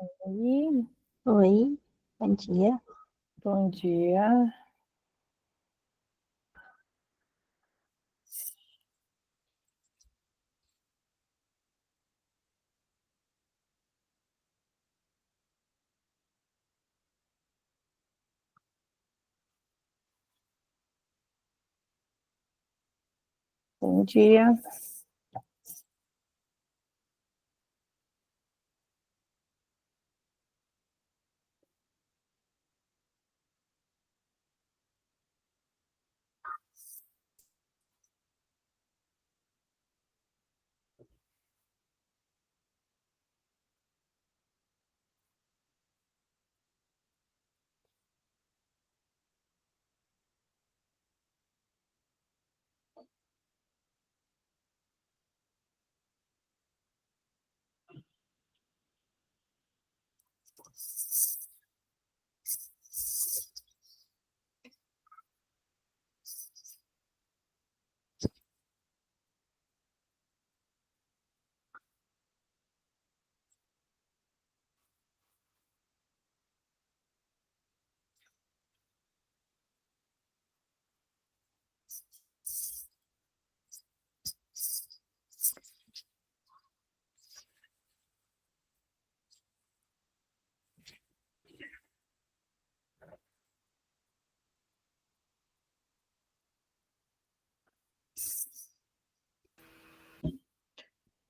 Oi, Oi, bom dia. bom dia.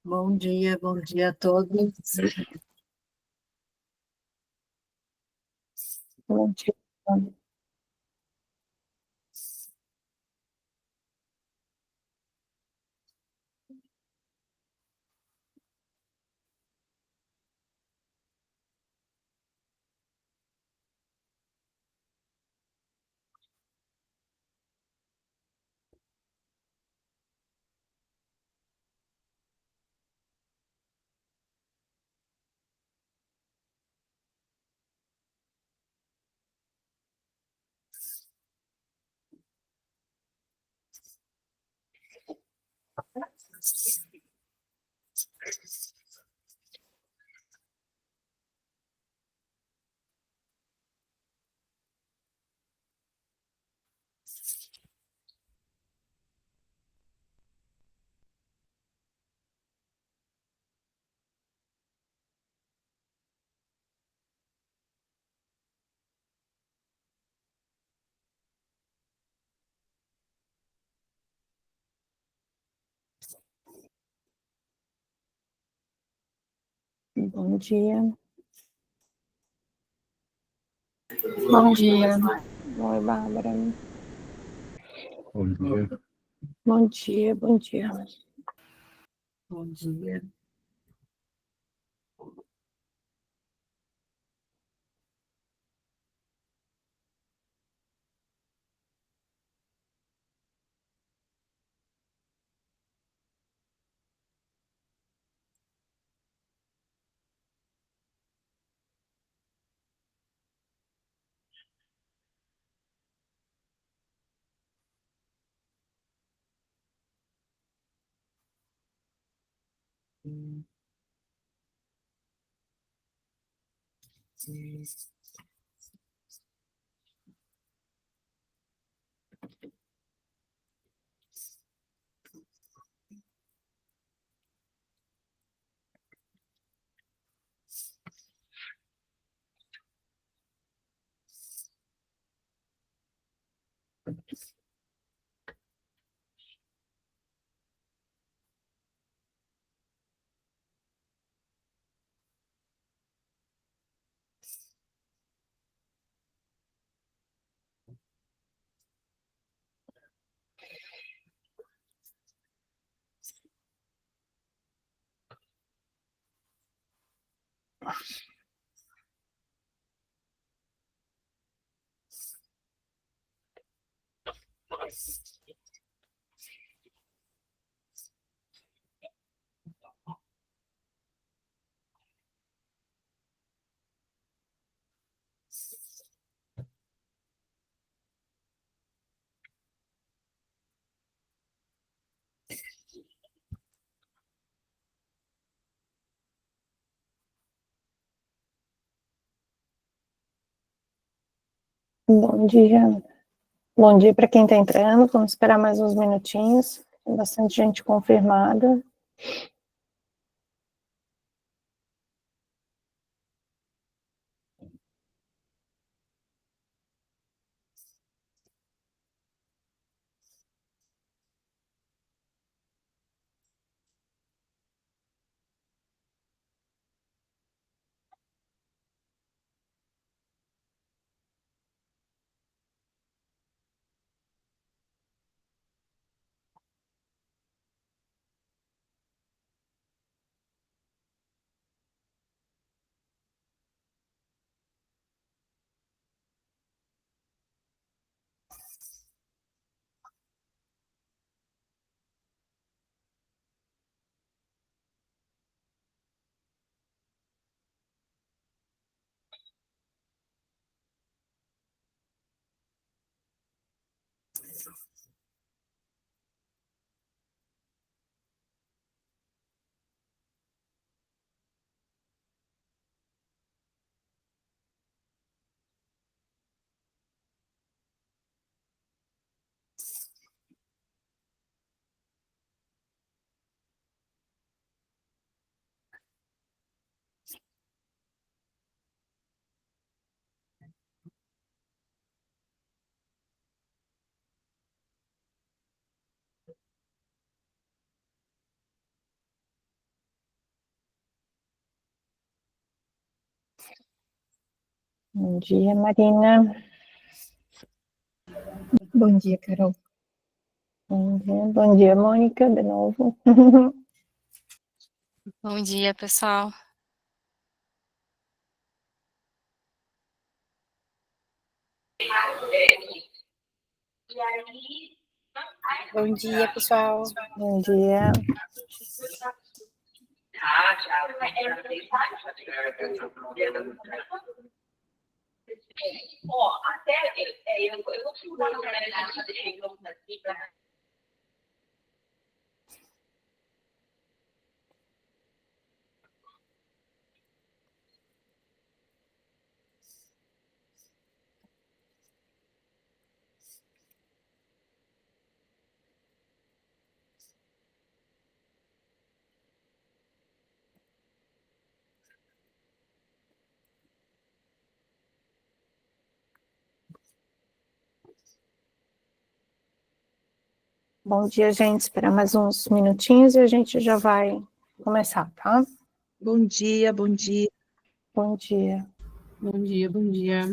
Bom dia. Bom dia a todos. Bom dia. Bom dia. Bom dia. Oi, Bárbara. Bom dia. Bom dia, bom dia. Bom dia. Bom dia. Bom dia para quem está entrando. Vamos esperar mais uns minutinhos. Tem bastante gente confirmada. Bom dia, Marina. Bom dia, Carol. Bom dia, Mônica, de novo. Bom dia, pessoal. Bom dia, pessoal. Bom dia. Bom dia, gente. Esperar mais uns minutinhos e a gente já vai começar, tá? Bom dia, bom dia. Bom dia. Bom dia, bom dia.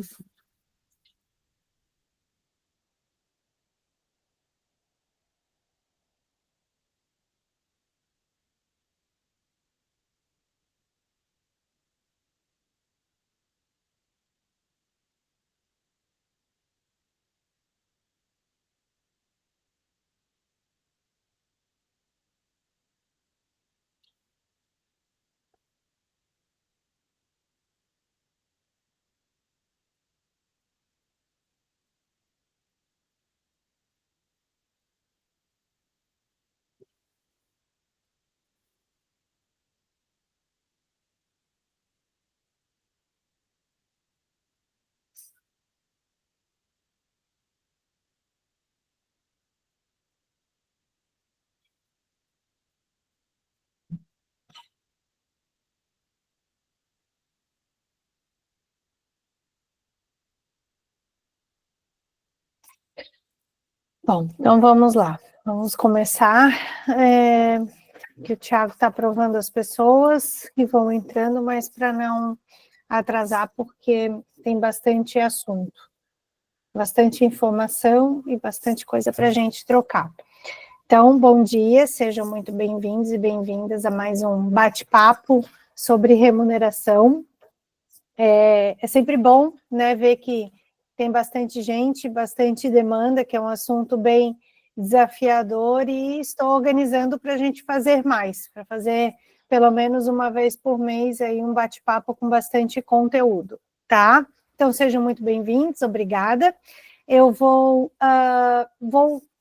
Bom, então vamos lá. Vamos começar. Que o Thiago está aprovando as pessoas que vão entrando, mas para não atrasar, porque tem bastante assunto, bastante informação e bastante coisa para a gente trocar. Então, bom dia, sejam muito bem-vindos e bem-vindas a mais um bate-papo sobre remuneração. É sempre bom, né, ver que tem bastante gente, bastante demanda, que é um assunto bem desafiador, e estou organizando para a gente fazer mais, para fazer pelo menos uma vez por mês aí um bate-papo com bastante conteúdo, tá? Então, sejam muito bem-vindos, obrigada. Eu vou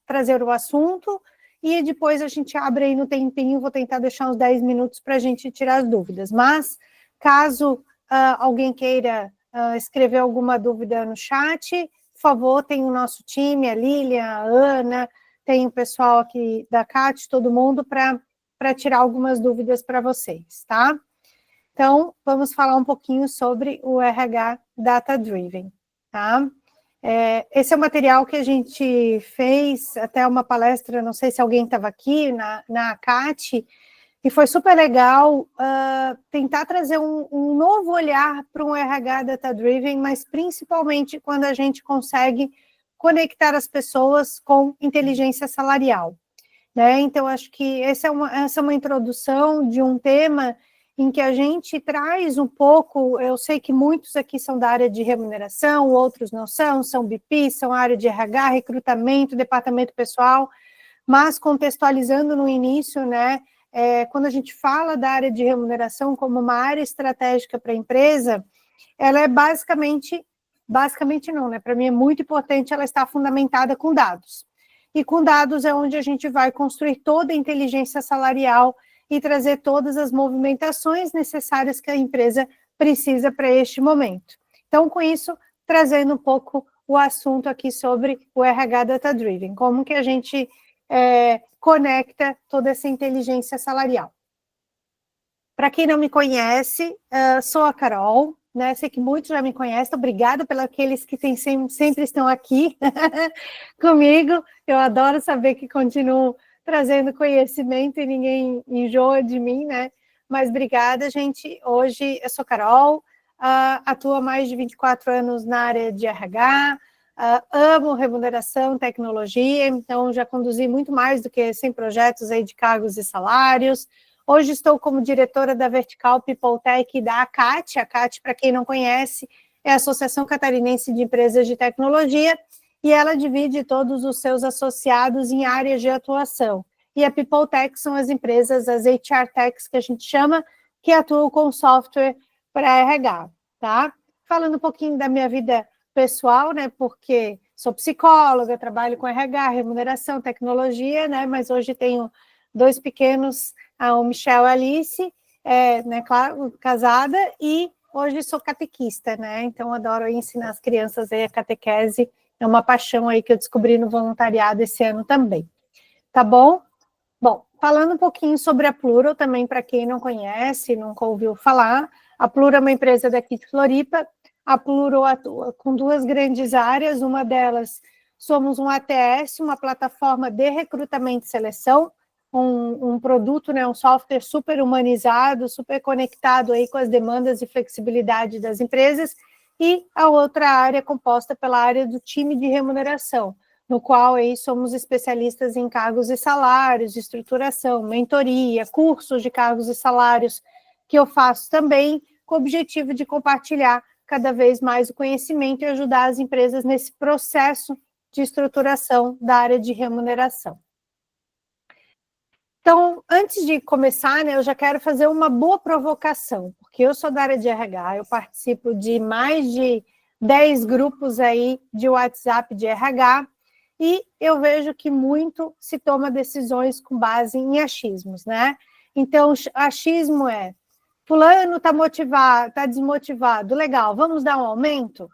trazer o assunto e depois a gente abre aí no tempinho, vou tentar deixar uns 10 minutos para a gente tirar as dúvidas, mas caso alguém queira escrever alguma dúvida no chat, por favor, tem o nosso time, a Lilian, a Ana, tem o pessoal aqui da CAT, todo mundo, para tirar algumas dúvidas para vocês, tá? Então, vamos falar um pouquinho sobre o RH Data Driven, tá? Esse é o material que a gente fez, até uma palestra, não sei se alguém estava aqui, na CAT, e foi super legal tentar trazer um novo olhar para um RH Data Driven, mas principalmente quando a gente consegue conectar as pessoas com inteligência salarial, né? Então, acho que essa é uma introdução de um tema em que a gente traz um pouco, eu sei que muitos aqui são da área de remuneração, outros não são BP, são área de RH, recrutamento, departamento pessoal, mas contextualizando no início, né, quando a gente fala da área de remuneração como uma área estratégica para a empresa, ela é basicamente não, né, para mim é muito importante ela estar fundamentada com dados. E com dados é onde a gente vai construir toda a inteligência salarial e trazer todas as movimentações necessárias que a empresa precisa para este momento. Então, com isso, trazendo um pouco o assunto aqui sobre o RH Data Driven, como que a gente conecta toda essa inteligência salarial. Para quem não me conhece, sou a Carol, né? Sei que muitos já me conhecem, obrigada pelos aqueles que sempre estão aqui comigo, eu adoro saber que continuo trazendo conhecimento e ninguém enjoa de mim, né? Mas obrigada, gente. Hoje eu sou Carol, atuo há mais de 24 anos na área de RH, amo remuneração, tecnologia, então já conduzi muito mais do que 100 projetos aí de cargos e salários. Hoje estou como diretora da vertical People Tech da ACAT. A ACAT, para quem não conhece, é a Associação Catarinense de Empresas de Tecnologia, e ela divide todos os seus associados em áreas de atuação. E a People Tech são as empresas, as HR Techs que a gente chama, que atuam com software para RH, tá? Falando um pouquinho da minha vida pessoal, né, porque sou psicóloga, trabalho com RH, remuneração, tecnologia, né, mas hoje tenho 2 pequenos, o Michel e a Alice, né, claro, casada, e hoje sou catequista, né, então adoro ensinar as crianças aí a catequese. É uma paixão aí que eu descobri no voluntariado esse ano também. Tá bom? Bom, falando um pouquinho sobre a Plural, também para quem não conhece, nunca ouviu falar, a Plural é uma empresa daqui de Floripa. A Plural atua com 2 grandes áreas, uma delas somos um ATS, uma plataforma de recrutamento e seleção, um produto, né, um software super humanizado, super conectado aí com as demandas e flexibilidade das empresas, e a outra área composta pela área do time de remuneração, no qual aí somos especialistas em cargos e salários, estruturação, mentoria, cursos de cargos e salários, que eu faço também com o objetivo de compartilhar cada vez mais o conhecimento e ajudar as empresas nesse processo de estruturação da área de remuneração. Então, antes de começar, né, eu já quero fazer uma boa provocação, porque eu sou da área de RH, eu participo de mais de 10 grupos aí de WhatsApp de RH, e eu vejo que muito se toma decisões com base em achismos, né? Então, achismo é, fulano está motivado, está desmotivado, legal, vamos dar um aumento?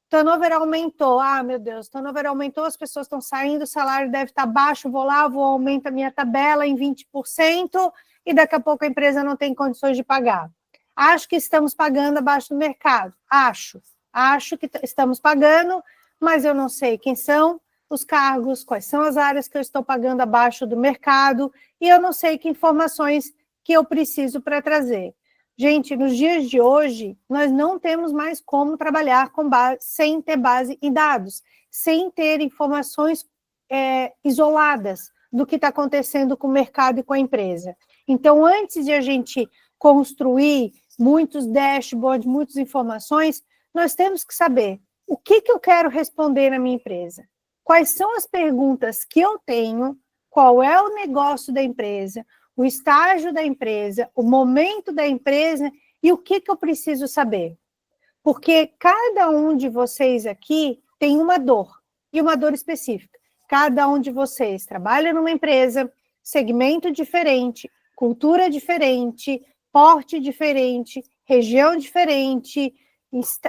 Turnover aumentou, meu Deus, turnover aumentou, as pessoas estão saindo, o salário deve estar baixo, vou lá, vou aumentar a minha tabela em 20% e daqui a pouco a empresa não tem condições de pagar. Acho que estamos pagando abaixo do mercado, acho que estamos pagando, mas eu não sei quem são os cargos, quais são as áreas que eu estou pagando abaixo do mercado, e eu não sei que informações que eu preciso para trazer. Gente, nos dias de hoje, nós não temos mais como trabalhar com sem ter base em dados, sem ter informações isoladas do que está acontecendo com o mercado e com a empresa. Então, antes de a gente construir muitos dashboards, muitas informações, nós temos que saber o que eu quero responder na minha empresa, quais são as perguntas que eu tenho, qual é o negócio da empresa, o estágio da empresa, o momento da empresa e o que eu preciso saber. Porque cada um de vocês aqui tem uma dor, e uma dor específica. Cada um de vocês trabalha numa empresa, segmento diferente, cultura diferente, porte diferente, região diferente,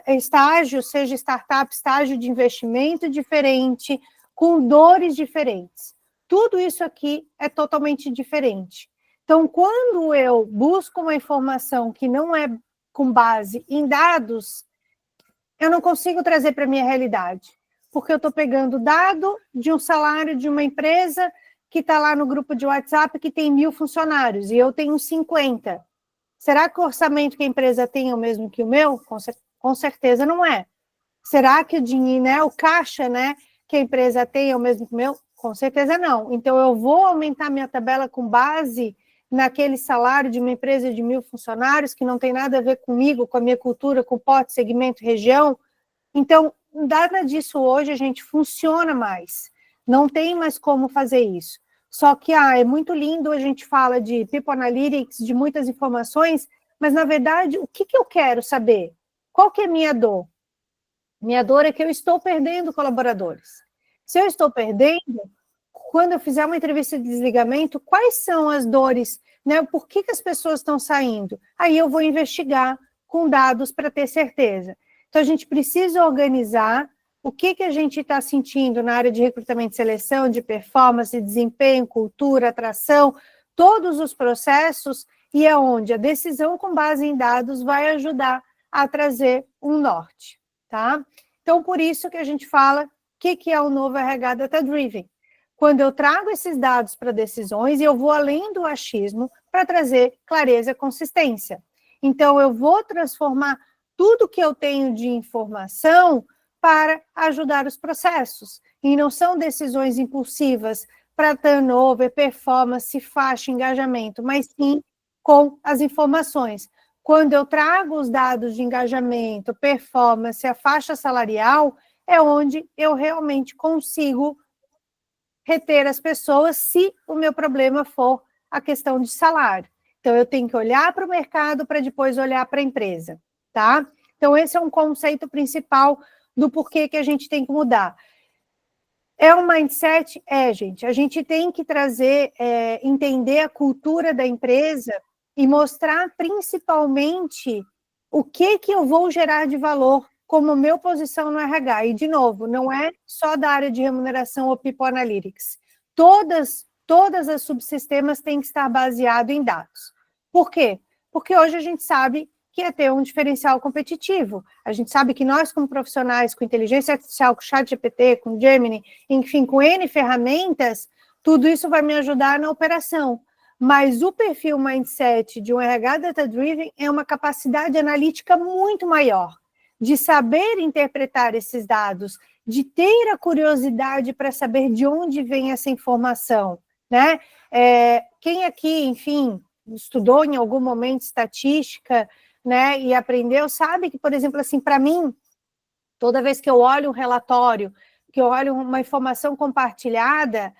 estágio, seja startup, estágio de investimento diferente, com dores diferentes. Tudo isso aqui é totalmente diferente. Então, quando eu busco uma informação que não é com base em dados, eu não consigo trazer para a minha realidade, porque eu estou pegando dado de um salário de uma empresa que está lá no grupo de WhatsApp que tem 1.000 funcionários e eu tenho 50. Será que o orçamento que a empresa tem é o mesmo que o meu? Com certeza não é. Será que o dinheiro, né, o caixa, né, que a empresa tem é o mesmo que o meu? Com certeza não. Então, eu vou aumentar minha tabela com base naquele salário de uma empresa de 1.000 funcionários, que não tem nada a ver comigo, com a minha cultura, com porte, segmento, região. Então, nada disso hoje a gente funciona mais. Não tem mais como fazer isso. Só que é muito lindo, a gente fala de People Analytics, de muitas informações, mas, na verdade, o que eu quero saber? Qual que é a minha dor? Minha dor é que eu estou perdendo colaboradores. Se eu estou perdendo, quando eu fizer uma entrevista de desligamento, quais são as dores, né? Por que as pessoas estão saindo? Aí eu vou investigar com dados para ter certeza. Então, a gente precisa organizar o que a gente está sentindo na área de recrutamento e seleção, de performance, desempenho, cultura, atração, todos os processos, e é onde a decisão com base em dados vai ajudar a trazer um norte, tá? Então, por isso que a gente fala o que é o novo RH Data Driven. Quando eu trago esses dados para decisões, eu vou além do achismo para trazer clareza e consistência. Então, eu vou transformar tudo que eu tenho de informação para ajudar os processos. E não são decisões impulsivas para turnover, performance, faixa, engajamento, mas sim com as informações. Quando eu trago os dados de engajamento, performance, a faixa salarial, é onde eu realmente consigo reter as pessoas se o meu problema for a questão de salário. Então, eu tenho que olhar para o mercado para depois olhar para a empresa, tá? Então, esse é um conceito principal do porquê que a gente tem que mudar. É um mindset? Gente. A gente tem que trazer, entender a cultura da empresa e mostrar principalmente o que eu vou gerar de valor como meu posição no RH. E, de novo, não é só da área de remuneração ou People Analytics. Todas as subsistemas têm que estar baseados em dados. Por quê? Porque hoje a gente sabe que é ter um diferencial competitivo. A gente sabe que nós, como profissionais, com inteligência artificial, com ChatGPT, com Gemini, enfim, com N ferramentas, tudo isso vai me ajudar na operação. Mas o perfil mindset de um RH Data Driven é uma capacidade analítica muito maior, de saber interpretar esses dados, de ter a curiosidade para saber de onde vem essa informação, né? Quem aqui, enfim, estudou em algum momento estatística, né, e aprendeu, sabe que, por exemplo, assim, para mim, toda vez que eu olho um relatório, que eu olho uma informação compartilhada,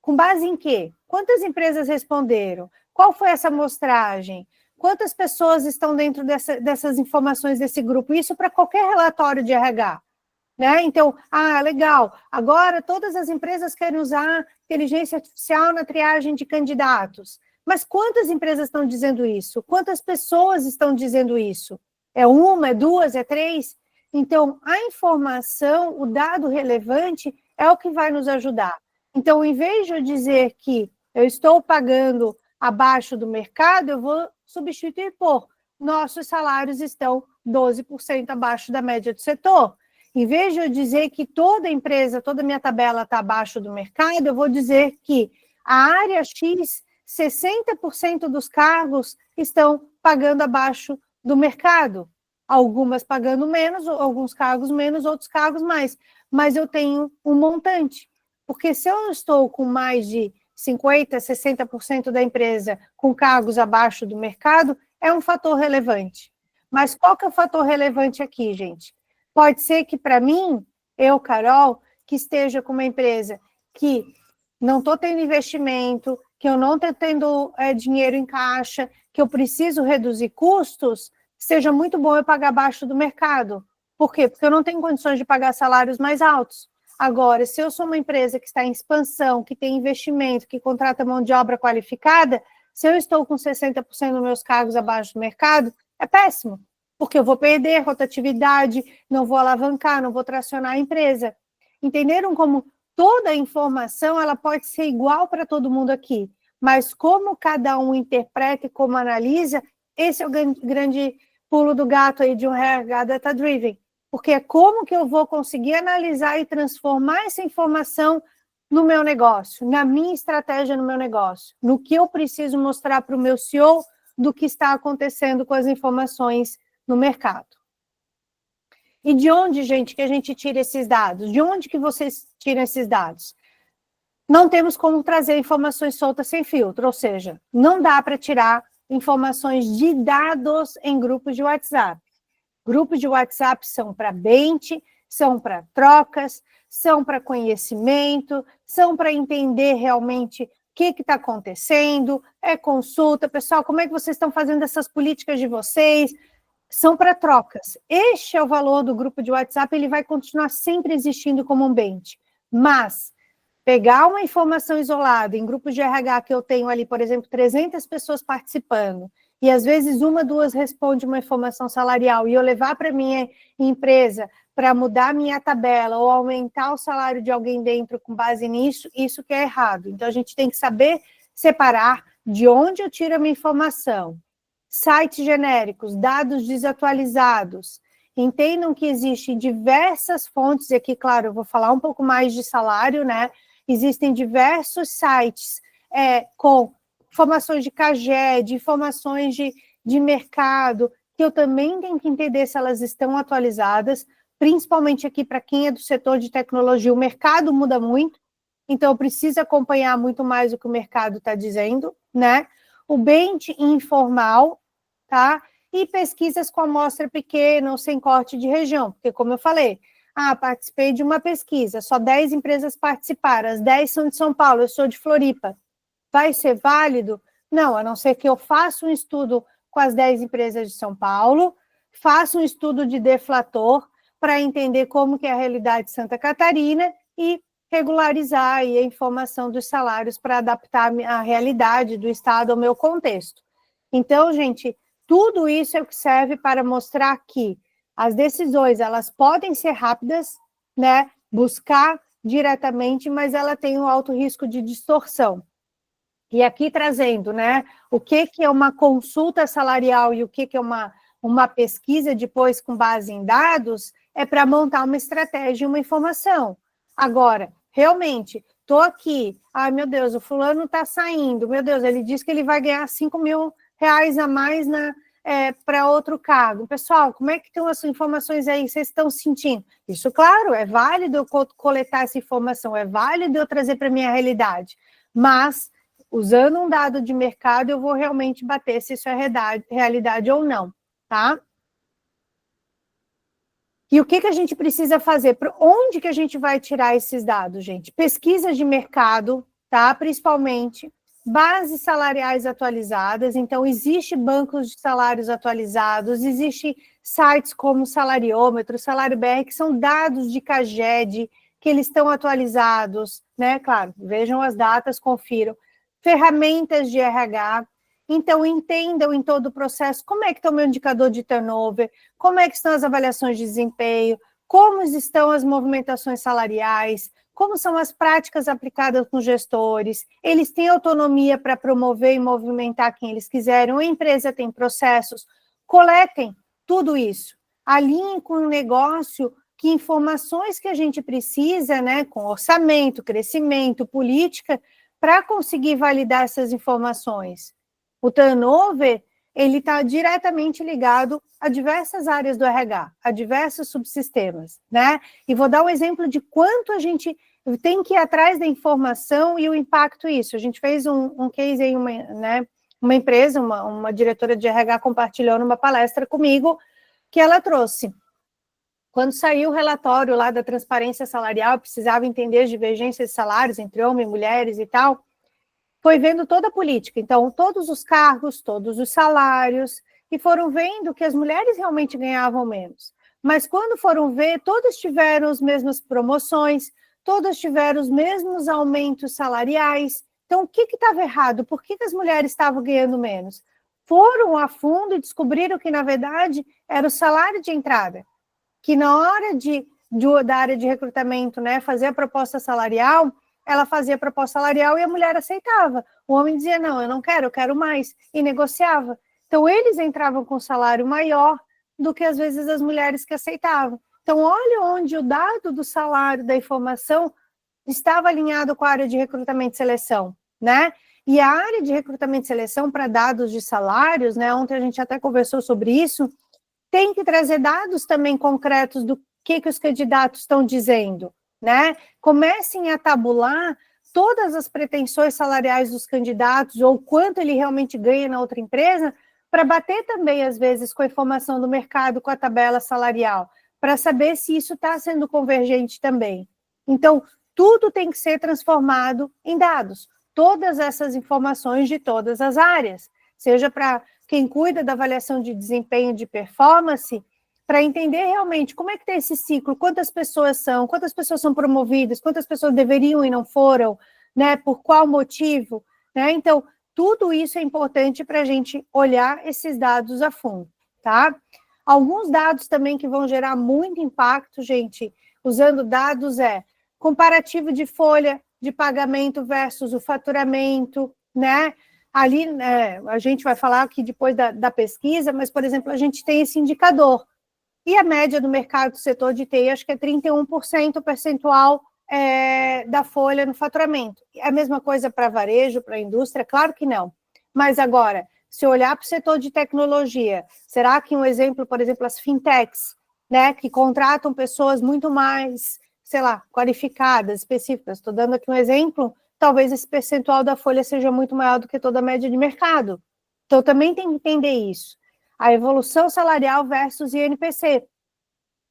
com base em quê? Quantas empresas responderam? Qual foi essa amostragem? Quantas pessoas estão dentro dessas informações desse grupo? Isso para qualquer relatório de RH. Né? Então, legal, agora todas as empresas querem usar inteligência artificial na triagem de candidatos. Mas quantas empresas estão dizendo isso? Quantas pessoas estão dizendo isso? É uma, é duas, é três? Então, a informação, o dado relevante é o que vai nos ajudar. Então, em vez de eu dizer que eu estou pagando abaixo do mercado, eu vou substituir por nossos salários estão 12% abaixo da média do setor. Em vez de eu dizer que toda empresa, toda minha tabela está abaixo do mercado, eu vou dizer que a área X, 60% dos cargos estão pagando abaixo do mercado. Algumas pagando menos, alguns cargos menos, outros cargos mais. Mas eu tenho um montante. Porque se eu estou com mais de 50%, 60% da empresa com cargos abaixo do mercado, é um fator relevante. Mas qual que é o fator relevante aqui, gente? Pode ser que, para mim, eu, Carol, que esteja com uma empresa que não estou tendo investimento, que eu não estou tendo dinheiro em caixa, que eu preciso reduzir custos, seja muito bom eu pagar abaixo do mercado. Por quê? Porque eu não tenho condições de pagar salários mais altos. Agora, se eu sou uma empresa que está em expansão, que tem investimento, que contrata mão de obra qualificada, se eu estou com 60% dos meus cargos abaixo do mercado, é péssimo. porque eu vou perder rotatividade, não vou alavancar, não vou tracionar a empresa. Entenderam como toda a informação ela pode ser igual para todo mundo aqui, mas como cada um interpreta e como analisa, esse é o grande pulo do gato aí de um RH Data Driven, porque é como que eu vou conseguir analisar e transformar essa informação no meu negócio, na minha estratégia no meu negócio, no que eu preciso mostrar para o meu CEO do que está acontecendo com as informações no mercado. E de onde, gente, que a gente tira esses dados? De onde que vocês tiram esses dados? Não temos como trazer informações soltas sem filtro, ou seja, não dá para tirar informações de dados em grupos de WhatsApp. Grupos de WhatsApp são para bench, são para trocas, são para conhecimento, são para entender realmente o que está acontecendo, é consulta, pessoal, como é que vocês estão fazendo essas políticas de vocês? São para trocas. Este é o valor do grupo de WhatsApp, ele vai continuar sempre existindo como um bench. Mas pegar uma informação isolada em grupos de RH que eu tenho ali, por exemplo, 300 pessoas participando, e às vezes uma, duas responde uma informação salarial, e eu levar para minha empresa para mudar minha tabela ou aumentar o salário de alguém dentro com base nisso, isso que é errado. Então, a gente tem que saber separar de onde eu tiro a minha informação. Sites genéricos, dados desatualizados. Entendam que existem diversas fontes, e aqui, claro, eu vou falar um pouco mais de salário, né? Existem diversos sites com informações de CAGED, informações de mercado, que eu também tenho que entender se elas estão atualizadas, principalmente aqui para quem é do setor de tecnologia, o mercado muda muito, então eu preciso acompanhar muito mais o que o mercado está dizendo, né? O bench informal, tá? E pesquisas com amostra pequena ou sem corte de região, porque como eu falei, participei de uma pesquisa, só 10 empresas participaram, as 10 são de São Paulo, eu sou de Floripa. Vai ser válido? Não, a não ser que eu faça um estudo com as 10 empresas de São Paulo, faça um estudo de deflator para entender como que é a realidade de Santa Catarina e regularizar aí a informação dos salários para adaptar a realidade do estado ao meu contexto. Então, gente, tudo isso é o que serve para mostrar que as decisões, elas podem ser rápidas, né? Buscar diretamente, mas ela tem um alto risco de distorção. E aqui trazendo, né, o que é uma consulta salarial e o que é uma pesquisa depois com base em dados, é para montar uma estratégia e uma informação. Agora, realmente, estou aqui, meu Deus, o fulano está saindo, meu Deus, ele disse que ele vai ganhar 5 mil reais a mais para outro cargo. Pessoal, como é que estão as informações aí, vocês estão sentindo? Isso, claro, é válido eu coletar essa informação, é válido eu trazer para a minha realidade, mas usando um dado de mercado, eu vou realmente bater se isso é realidade ou não, tá? E o que a gente precisa fazer? Para onde que a gente vai tirar esses dados, gente? Pesquisas de mercado, tá? Principalmente, bases salariais atualizadas, então existe bancos de salários atualizados, existe sites como Salariômetro, Salário BR, que são dados de CAGED, que eles estão atualizados, né? Claro, vejam as datas, confiram. Ferramentas de RH, então entendam em todo o processo como é que está o meu indicador de turnover, como é que estão as avaliações de desempenho, como estão as movimentações salariais, como são as práticas aplicadas com gestores, eles têm autonomia para promover e movimentar quem eles quiserem, a empresa tem processos, coletem tudo isso, alinhem com o negócio, que informações que a gente precisa, né, com orçamento, crescimento, política, para conseguir validar essas informações. O turnover, ele está diretamente ligado a diversas áreas do RH, a diversos subsistemas, né? E vou dar um exemplo de quanto a gente tem que ir atrás da informação e o impacto disso. A gente fez um case em uma empresa, uma diretora de RH compartilhou numa palestra comigo, que ela trouxe. Quando saiu o relatório lá da transparência salarial, precisava entender as divergências de salários entre homens e mulheres e tal, foi vendo toda a política, então todos os cargos, todos os salários, e foram vendo que as mulheres realmente ganhavam menos. Mas quando foram ver, todas tiveram as mesmas promoções, todas tiveram os mesmos aumentos salariais. Então, o que estava errado? Por que as mulheres estavam ganhando menos? foram a fundo e descobriram que, na verdade, era o salário de entrada, que na hora da área de recrutamento, né, fazer a proposta salarial, ela fazia a proposta salarial e a mulher aceitava. O homem dizia, não, eu não quero, eu quero mais, e negociava. Então, eles entravam com salário maior do que, às vezes, as mulheres que aceitavam. Então, olha onde o dado do salário, da informação, estava alinhado com a área de recrutamento e seleção, né? E a área de recrutamento e seleção para dados de salários, né? Ontem a gente até conversou sobre isso, tem que trazer dados também concretos do que os candidatos estão dizendo, né? Comecem a tabular todas as pretensões salariais dos candidatos ou quanto ele realmente ganha na outra empresa, para bater também, às vezes, com a informação do mercado, com a tabela salarial, para saber se isso está sendo convergente também. Então, tudo tem que ser transformado em dados, todas essas informações de todas as áreas, seja para quem cuida da avaliação de desempenho de performance, para entender realmente como é que está esse ciclo, quantas pessoas são promovidas, quantas pessoas deveriam e não foram, né, por qual motivo, né? Então, tudo isso é importante para a gente olhar esses dados a fundo, tá? Alguns dados também que vão gerar muito impacto, gente, usando dados comparativo de folha de pagamento versus o faturamento, né? Ali, a gente vai falar aqui depois da pesquisa, mas, por exemplo, a gente tem esse indicador. E a média do mercado do setor de TI, acho que é 31% percentual da folha no faturamento. É a mesma coisa para varejo, para a indústria? Claro que não. Mas agora, se olhar para o setor de tecnologia, será que um exemplo, por exemplo, as fintechs, né, que contratam pessoas muito mais, sei lá, qualificadas, específicas, estou dando aqui um exemplo, talvez esse percentual da folha seja muito maior do que toda a média de mercado. Então, também tem que entender isso. A evolução salarial versus INPC,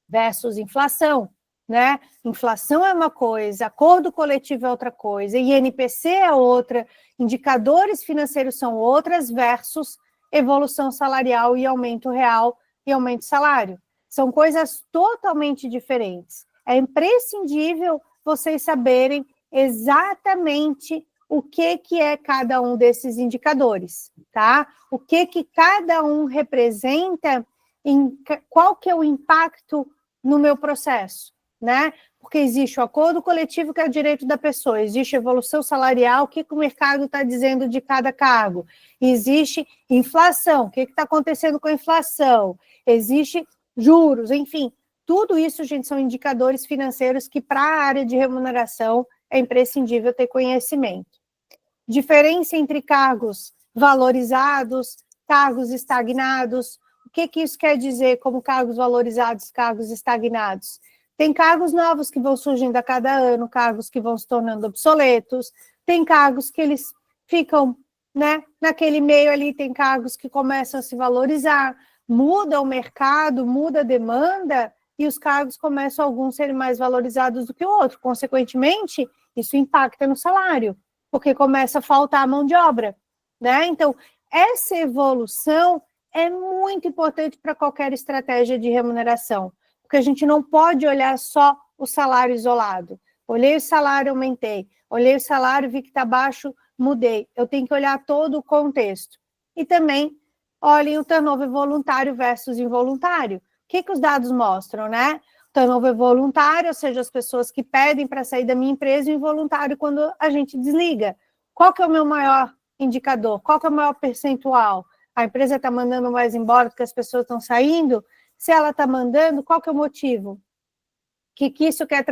versus inflação, né? Inflação é uma coisa, acordo coletivo é outra coisa, INPC é outra, indicadores financeiros são outras, versus evolução salarial e aumento real e aumento de salário. São coisas totalmente diferentes. É imprescindível vocês saberem exatamente o que é cada um desses indicadores, tá? O que cada um representa, qual que é o impacto no meu processo, né? Porque existe o acordo coletivo, que é o direito da pessoa, existe evolução salarial, o que o mercado está dizendo de cada cargo, existe inflação, o que está acontecendo com a inflação, existe juros, enfim, tudo isso, gente, são indicadores financeiros que, para a área de remuneração, é imprescindível ter conhecimento. Diferença entre cargos valorizados, cargos estagnados. O que isso quer dizer como cargos valorizados, cargos estagnados? Tem cargos novos que vão surgindo a cada ano, cargos que vão se tornando obsoletos, tem cargos que eles ficam, né, naquele meio ali, tem cargos que começam a se valorizar, muda o mercado, muda a demanda, e os cargos começam alguns a serem mais valorizados do que o outro. Consequentemente, isso impacta no salário, porque começa a faltar mão de obra, né? Então, essa evolução é muito importante para qualquer estratégia de remuneração, porque a gente não pode olhar só o salário isolado. Olhei o salário, aumentei. Olhei o salário, vi que está baixo, mudei. Eu tenho que olhar todo o contexto. E também, olhem o turnover voluntário versus involuntário. O que os dados mostram, né? Turnover voluntário, ou seja, as pessoas que pedem para sair da minha empresa, e involuntário quando a gente desliga. Qual que é o meu maior indicador? Qual que é o maior percentual? A empresa está mandando mais embora porque as pessoas estão saindo? Se ela está mandando, qual que é o motivo? O que isso quer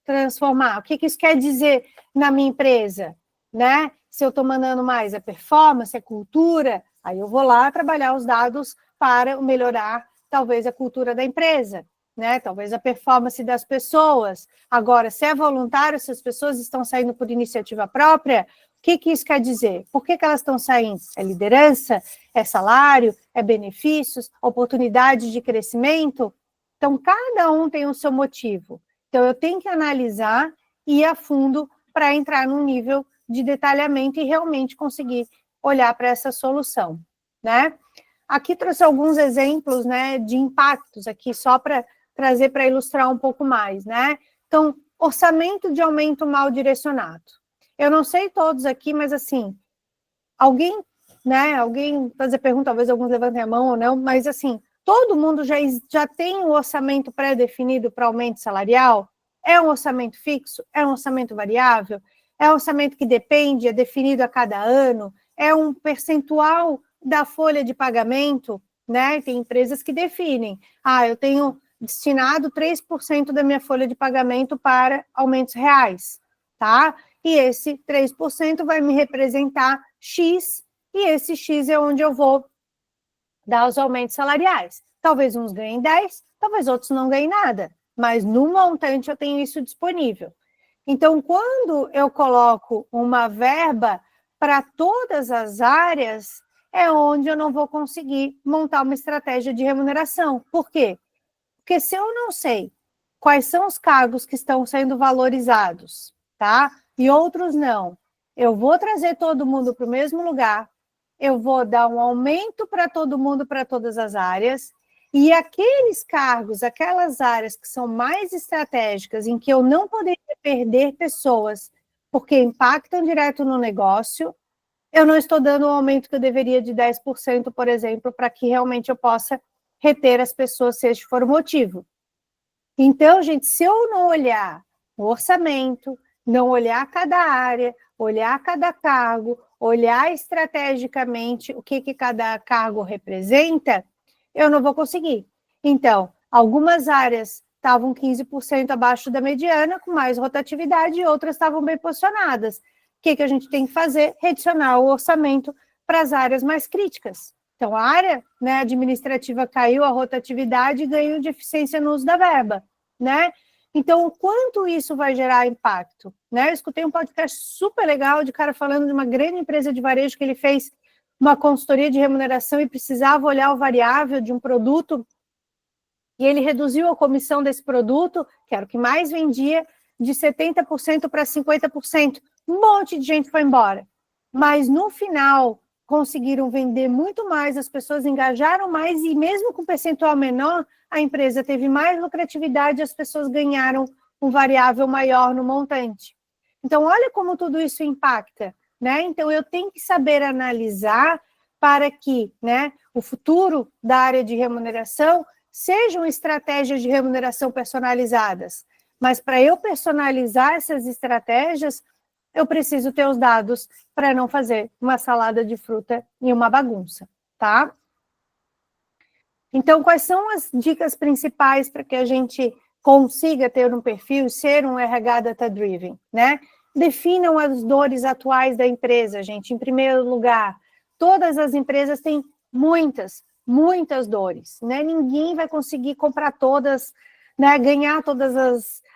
transformar? O que isso quer dizer na minha empresa? Né? Se eu estou mandando mais, é performance, é cultura? Aí eu vou lá trabalhar os dados para melhorar, talvez, a cultura da empresa, né? Talvez a performance das pessoas. Agora, se é voluntário, se as pessoas estão saindo por iniciativa própria, o que isso quer dizer? Por que elas estão saindo? É liderança? É salário? É benefícios? Oportunidade de crescimento? Então, cada um tem o seu motivo. Então, eu tenho que analisar e ir a fundo para entrar num nível de detalhamento e realmente conseguir olhar para essa solução, né? Aqui trouxe alguns exemplos, né, de impactos aqui, só para trazer para ilustrar um pouco mais, né? Então, orçamento de aumento mal direcionado. Eu não sei todos aqui, mas assim, alguém né? Alguém fazer pergunta, talvez alguns levantem a mão ou não, mas assim, todo mundo já tem um orçamento pré-definido para aumento salarial? É um orçamento fixo? É um orçamento variável? É um orçamento que depende, é definido a cada ano? É um percentual da folha de pagamento, né? Tem empresas que definem. Eu tenho destinado 3% da minha folha de pagamento para aumentos reais, tá? E esse 3% vai me representar X, e esse X é onde eu vou dar os aumentos salariais. Talvez uns ganhem 10, talvez outros não ganhem nada, mas no montante eu tenho isso disponível. Então, quando eu coloco uma verba para todas as áreas, é onde eu não vou conseguir montar uma estratégia de remuneração. Por quê? Porque se eu não sei quais são os cargos que estão sendo valorizados, tá? E outros não, eu vou trazer todo mundo para o mesmo lugar, eu vou dar um aumento para todo mundo, para todas as áreas, e aqueles cargos, aquelas áreas que são mais estratégicas, em que eu não poderia perder pessoas, porque impactam direto no negócio, eu não estou dando o aumento que eu deveria de 10%, por exemplo, para que realmente eu possa reter as pessoas, se este for o motivo. Então, gente, se eu não olhar o orçamento, não olhar cada área, olhar cada cargo, olhar estrategicamente o que cada cargo representa, eu não vou conseguir. Então, algumas áreas estavam 15% abaixo da mediana, com mais rotatividade, e outras estavam bem posicionadas. O que a gente tem que fazer? Redicionar o orçamento para as áreas mais críticas. Então, a área, né, administrativa caiu, a rotatividade e ganhou de eficiência no uso da verba, né? Então, o quanto isso vai gerar impacto, né? Eu escutei um podcast super legal de cara falando de uma grande empresa de varejo que ele fez uma consultoria de remuneração e precisava olhar o variável de um produto, e ele reduziu a comissão desse produto, que era o que mais vendia, de 70% para 50%. Um monte de gente foi embora. Mas, no final, conseguiram vender muito mais, as pessoas engajaram mais, e mesmo com percentual menor, a empresa teve mais lucratividade, as pessoas ganharam um variável maior no montante. Então, olha como tudo isso impacta, né? Então, eu tenho que saber analisar para que, né, o futuro da área de remuneração sejam estratégias de remuneração personalizadas. Mas, para eu personalizar essas estratégias, eu preciso ter os dados para não fazer uma salada de fruta e uma bagunça, tá? Então, quais são as dicas principais para que a gente consiga ter um perfil, ser um RH data-driven, né? Definam as dores atuais da empresa, gente. Em primeiro lugar, todas as empresas têm muitas dores, né? Ninguém vai conseguir comprar todas, né? Ganhar todas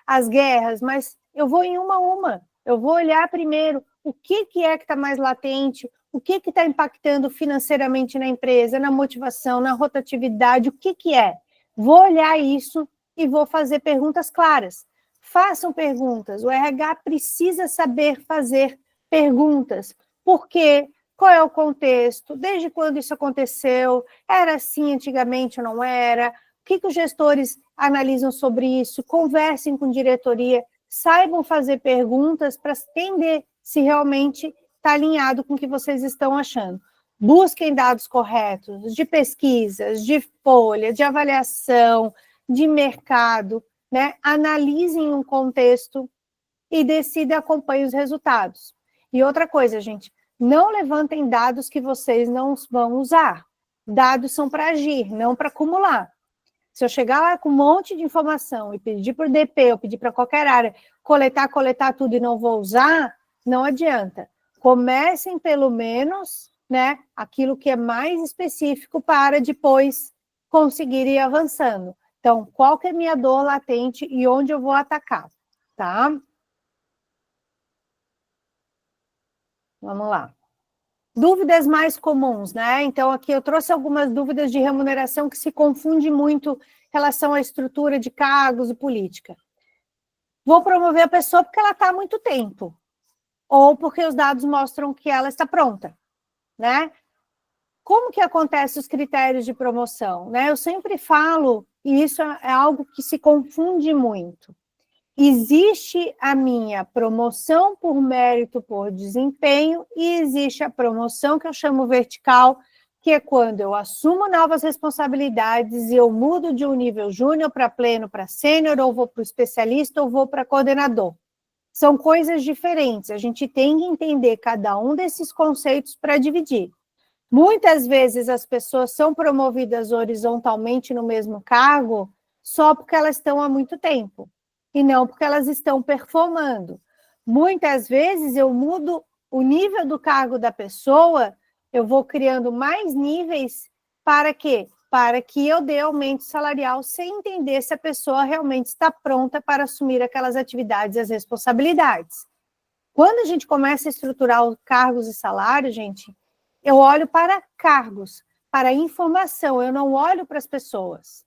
as guerras, mas eu vou em uma. Eu vou olhar primeiro o que é que está mais latente, o que está impactando financeiramente na empresa, na motivação, na rotatividade, o que é. Vou olhar isso e vou fazer perguntas claras. Façam perguntas. O RH precisa saber fazer perguntas. Por quê? Qual é o contexto? Desde quando isso aconteceu? Era assim antigamente ou não era? O que os gestores analisam sobre isso? Conversem com diretoria. Saibam fazer perguntas para entender se realmente está alinhado com o que vocês estão achando. Busquem dados corretos de pesquisas, de folha, de avaliação, de mercado, né? Analisem um contexto e decidem, acompanhem os resultados. E outra coisa, gente, não levantem dados que vocês não vão usar. Dados são para agir, não para acumular. Se eu chegar lá com um monte de informação e pedir para o DP, ou pedir para qualquer área, coletar tudo e não vou usar, não adianta. Comecem pelo menos, né, aquilo que é mais específico para depois conseguir ir avançando. Então, qual que é a minha dor latente e onde eu vou atacar, tá? Vamos lá. Dúvidas mais comuns, né? Então, aqui eu trouxe algumas dúvidas de remuneração que se confunde muito em relação à estrutura de cargos e política. Vou promover a pessoa porque ela está há muito tempo, ou porque os dados mostram que ela está pronta, né? Como que acontece os critérios de promoção, né? Eu sempre falo, e isso é algo que se confunde muito. existe a minha promoção por mérito, por desempenho, e existe a promoção que eu chamo vertical, que é quando eu assumo novas responsabilidades e eu mudo de um nível júnior para pleno, para sênior, ou vou para o especialista, ou vou para coordenador. São coisas diferentes, a gente tem que entender cada um desses conceitos para dividir. Muitas vezes as pessoas são promovidas horizontalmente no mesmo cargo só porque elas estão há muito tempo, e não porque elas estão performando. Muitas vezes eu mudo o nível do cargo da pessoa, eu vou criando mais níveis para quê? Para que eu dê aumento salarial sem entender se a pessoa realmente está pronta para assumir aquelas atividades e as responsabilidades. Quando a gente começa a estruturar os cargos e salários, gente, eu olho para cargos, para informação, eu não olho para as pessoas.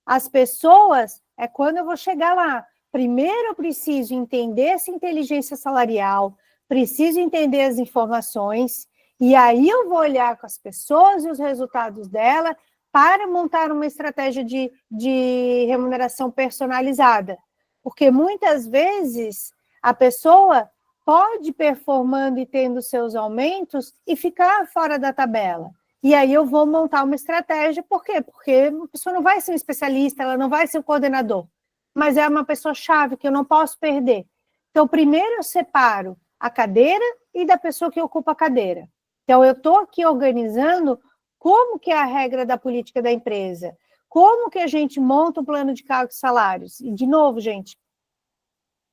As pessoas é quando eu vou chegar lá. Primeiro eu preciso entender essa inteligência salarial, preciso entender as informações, e aí eu vou olhar com as pessoas e os resultados dela para montar uma estratégia de remuneração personalizada. Porque muitas vezes a pessoa pode ir performando e tendo seus aumentos e ficar fora da tabela. E aí eu vou montar uma estratégia, por quê? Porque a pessoa não vai ser um especialista, ela não vai ser um coordenador, mas é uma pessoa-chave que eu não posso perder. Então, primeiro eu separo a cadeira e da pessoa que ocupa a cadeira. Então, eu estou aqui organizando como que é a regra da política da empresa, como que a gente monta um plano de cargos e salários. E, de novo, gente,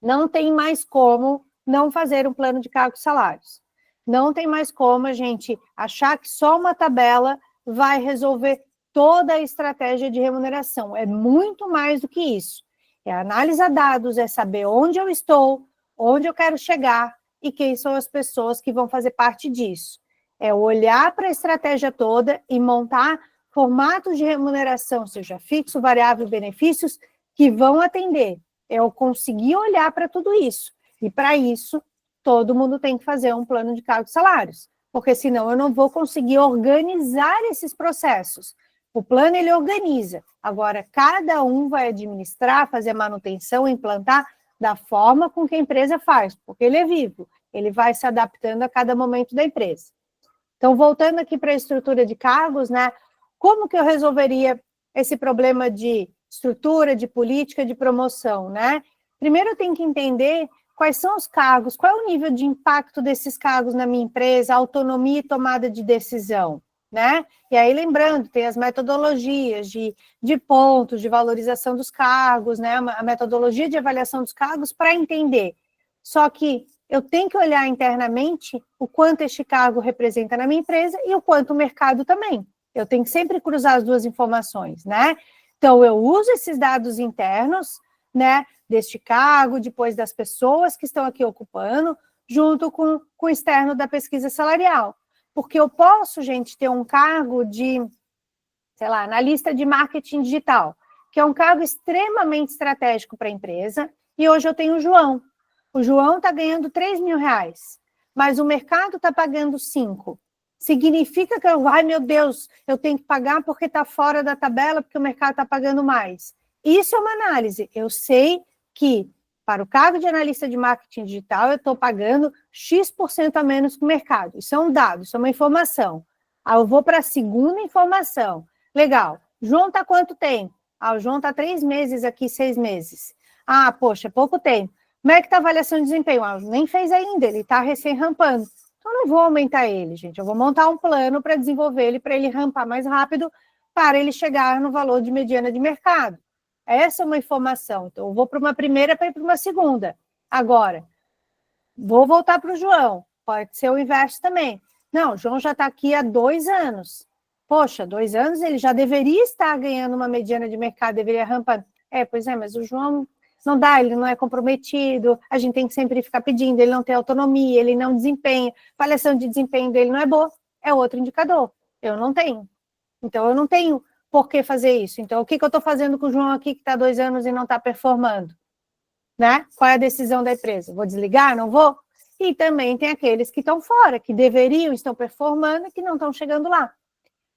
não tem mais como não fazer um plano de cargos e salários. Não tem mais como a gente achar que só uma tabela vai resolver toda a estratégia de remuneração. É muito mais do que isso. É analisar dados, é saber onde eu estou, onde eu quero chegar e quem são as pessoas que vão fazer parte disso. É olhar para a estratégia toda e montar formatos de remuneração, seja fixo, variável, benefícios, que vão atender. Eu conseguir olhar para tudo isso. E para isso, todo mundo tem que fazer um plano de cargos e salários, porque senão eu não vou conseguir organizar esses processos. O plano, ele organiza. Agora, cada um vai administrar, fazer manutenção, implantar da forma com que a empresa faz, porque ele é vivo, ele vai se adaptando a cada momento da empresa. Então, voltando aqui para a estrutura de cargos, né? Como que eu resolveria esse problema de estrutura, de política, de promoção, né? Primeiro eu tenho que entender quais são os cargos, qual é o nível de impacto desses cargos na minha empresa, autonomia e tomada de decisão, né? E aí, lembrando, tem as metodologias de pontos, de valorização dos cargos, né? A metodologia de avaliação dos cargos para entender. Só que eu tenho que olhar internamente o quanto este cargo representa na minha empresa e o quanto o mercado também. Eu tenho que sempre cruzar as duas informações, né? Então, eu uso esses dados internos, né, deste cargo, depois das pessoas que estão aqui ocupando, junto com o externo da pesquisa salarial. Porque eu posso, gente, ter um cargo de, sei lá, analista de marketing digital, que é um cargo extremamente estratégico para a empresa, e hoje eu tenho o João. O João está ganhando R$3.000, mas o mercado está pagando 5. Significa que ai meu Deus, eu tenho que pagar porque está fora da tabela, porque o mercado está pagando mais. Isso é uma análise. Eu sei que para o cargo de analista de marketing digital, eu estou pagando X% a menos que o mercado. Isso é um dado, isso é uma informação. Aí eu vou para a segunda informação. Legal. João está quanto tempo? O João está 3 meses aqui, 6 meses. Poxa, pouco tempo. Como é que está a avaliação de desempenho? Nem fez ainda, ele está recém-rampando. Então, eu não vou aumentar ele, gente. Eu vou montar um plano para desenvolver ele, para ele rampar mais rápido, para ele chegar no valor de mediana de mercado. Essa é uma informação. Então, eu vou para uma primeira para ir para uma segunda. Agora, vou voltar para o João. Pode ser o inverso também. Não, o João já está aqui há 2 anos. Poxa, 2 anos ele já deveria estar ganhando uma mediana de mercado, deveria rampar. Pois é, mas o João não dá, ele não é comprometido, a gente tem que sempre ficar pedindo, ele não tem autonomia, ele não desempenha, a avaliação de desempenho dele não é boa, é outro indicador. Eu não tenho. Então, eu não tenho por que fazer isso. Então, o que eu estou fazendo com o João aqui, que está 2 anos e não está performando? Né? Qual é a decisão da empresa? Vou desligar? Não vou? E também tem aqueles que estão fora, que deveriam, estão performando e que não estão chegando lá.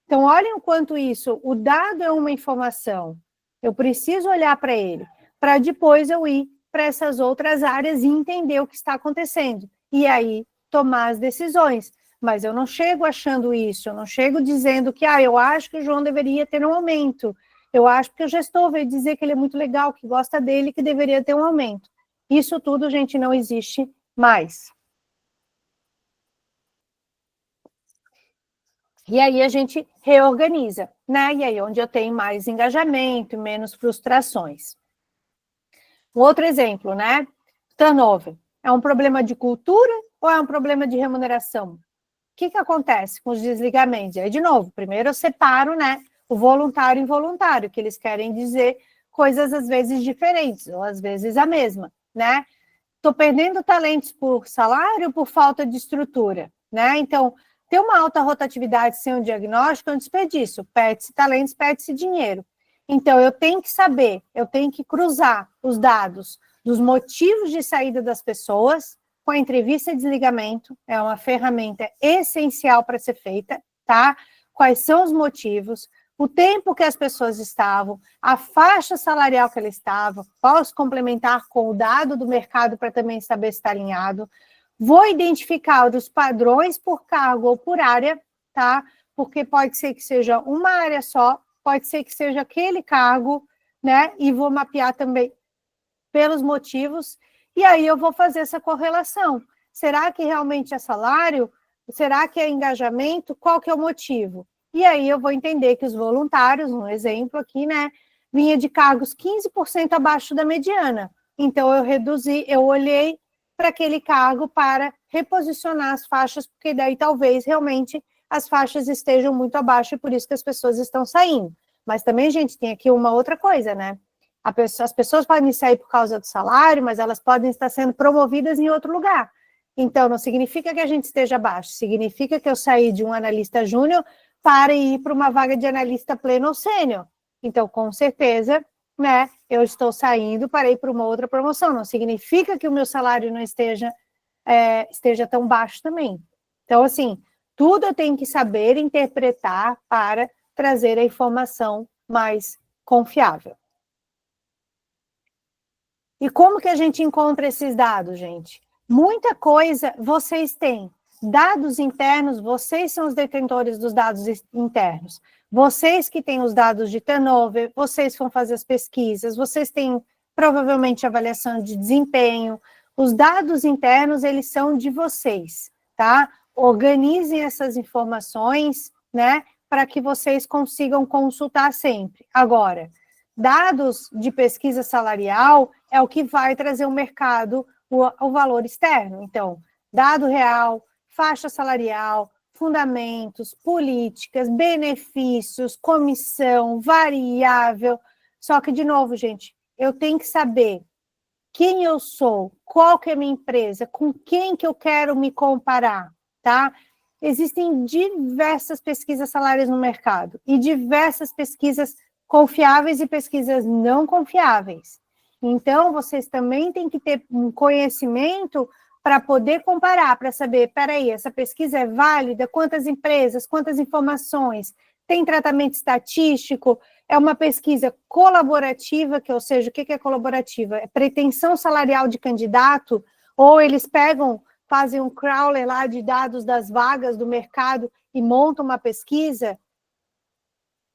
Então, olhem o quanto isso, o dado é uma informação. Eu preciso olhar para ele, para depois eu ir para essas outras áreas e entender o que está acontecendo. E aí, tomar as decisões. Mas eu não chego achando isso, eu não chego dizendo que, eu acho que o João deveria ter um aumento. Eu acho que o gestor veio dizer que ele é muito legal, que gosta dele, que deveria ter um aumento. Isso tudo, gente, não existe mais. E aí a gente reorganiza, né? E aí onde eu tenho mais engajamento, menos frustrações. Um outro exemplo, né? Turnover. É um problema de cultura ou é um problema de remuneração? O que acontece com os desligamentos? Aí, de novo, primeiro eu separo, né, o voluntário e involuntário, que eles querem dizer coisas às vezes diferentes, ou às vezes a mesma, né? Estou perdendo talentos por salário ou por falta de estrutura, né? Então, ter uma alta rotatividade sem um diagnóstico é um desperdício. Perde-se talentos, perde-se dinheiro. Então, eu tenho que saber, eu tenho que cruzar os dados dos motivos de saída das pessoas com a entrevista de desligamento, é uma ferramenta essencial para ser feita, tá? Quais são os motivos, o tempo que as pessoas estavam, a faixa salarial que elas estavam, posso complementar com o dado do mercado para também saber se está alinhado, vou identificar os padrões por cargo ou por área, tá? Porque pode ser que seja uma área só, pode ser que seja aquele cargo, né? E vou mapear também pelos motivos, e aí eu vou fazer essa correlação. Será que realmente é salário? Será que é engajamento? Qual que é o motivo? E aí eu vou entender que os voluntários, um exemplo aqui, né, vinha de cargos 15% abaixo da mediana. Então eu olhei para aquele cargo para reposicionar as faixas, porque daí talvez realmente as faixas estejam muito abaixo e por isso que as pessoas estão saindo. Mas também, gente, tem aqui uma outra coisa, né? As pessoas podem sair por causa do salário, mas elas podem estar sendo promovidas em outro lugar. Então, não significa que a gente esteja abaixo, significa que eu saí de um analista júnior para ir para uma vaga de analista pleno ou sênior. Então, com certeza, né, eu estou saindo para ir para uma outra promoção. Não significa que o meu salário não esteja tão baixo também. Então, assim, tudo eu tenho que saber interpretar para trazer a informação mais confiável. E como que a gente encontra esses dados, gente? Muita coisa vocês têm. Dados internos, vocês são os detentores dos dados internos. Vocês que têm os dados de turnover, vocês vão fazer as pesquisas, vocês têm provavelmente avaliação de desempenho. Os dados internos, eles são de vocês, tá? Organizem essas informações, né, para que vocês consigam consultar sempre. Agora, dados de pesquisa salarial é o que vai trazer o mercado, o valor externo. Então, dado real, faixa salarial, fundamentos, políticas, benefícios, comissão, variável. Só que, de novo, gente, eu tenho que saber quem eu sou, qual que é a minha empresa, com quem que eu quero me comparar, tá? Existem diversas pesquisas salariais no mercado e diversas pesquisas confiáveis e pesquisas não confiáveis. Então, vocês também têm que ter um conhecimento para poder comparar, para saber, peraí, essa pesquisa é válida? Quantas empresas, quantas informações? Tem tratamento estatístico? É uma pesquisa colaborativa, ou seja, o que é colaborativa? É pretensão salarial de candidato? Ou eles fazem um crawler lá de dados das vagas do mercado e montam uma pesquisa?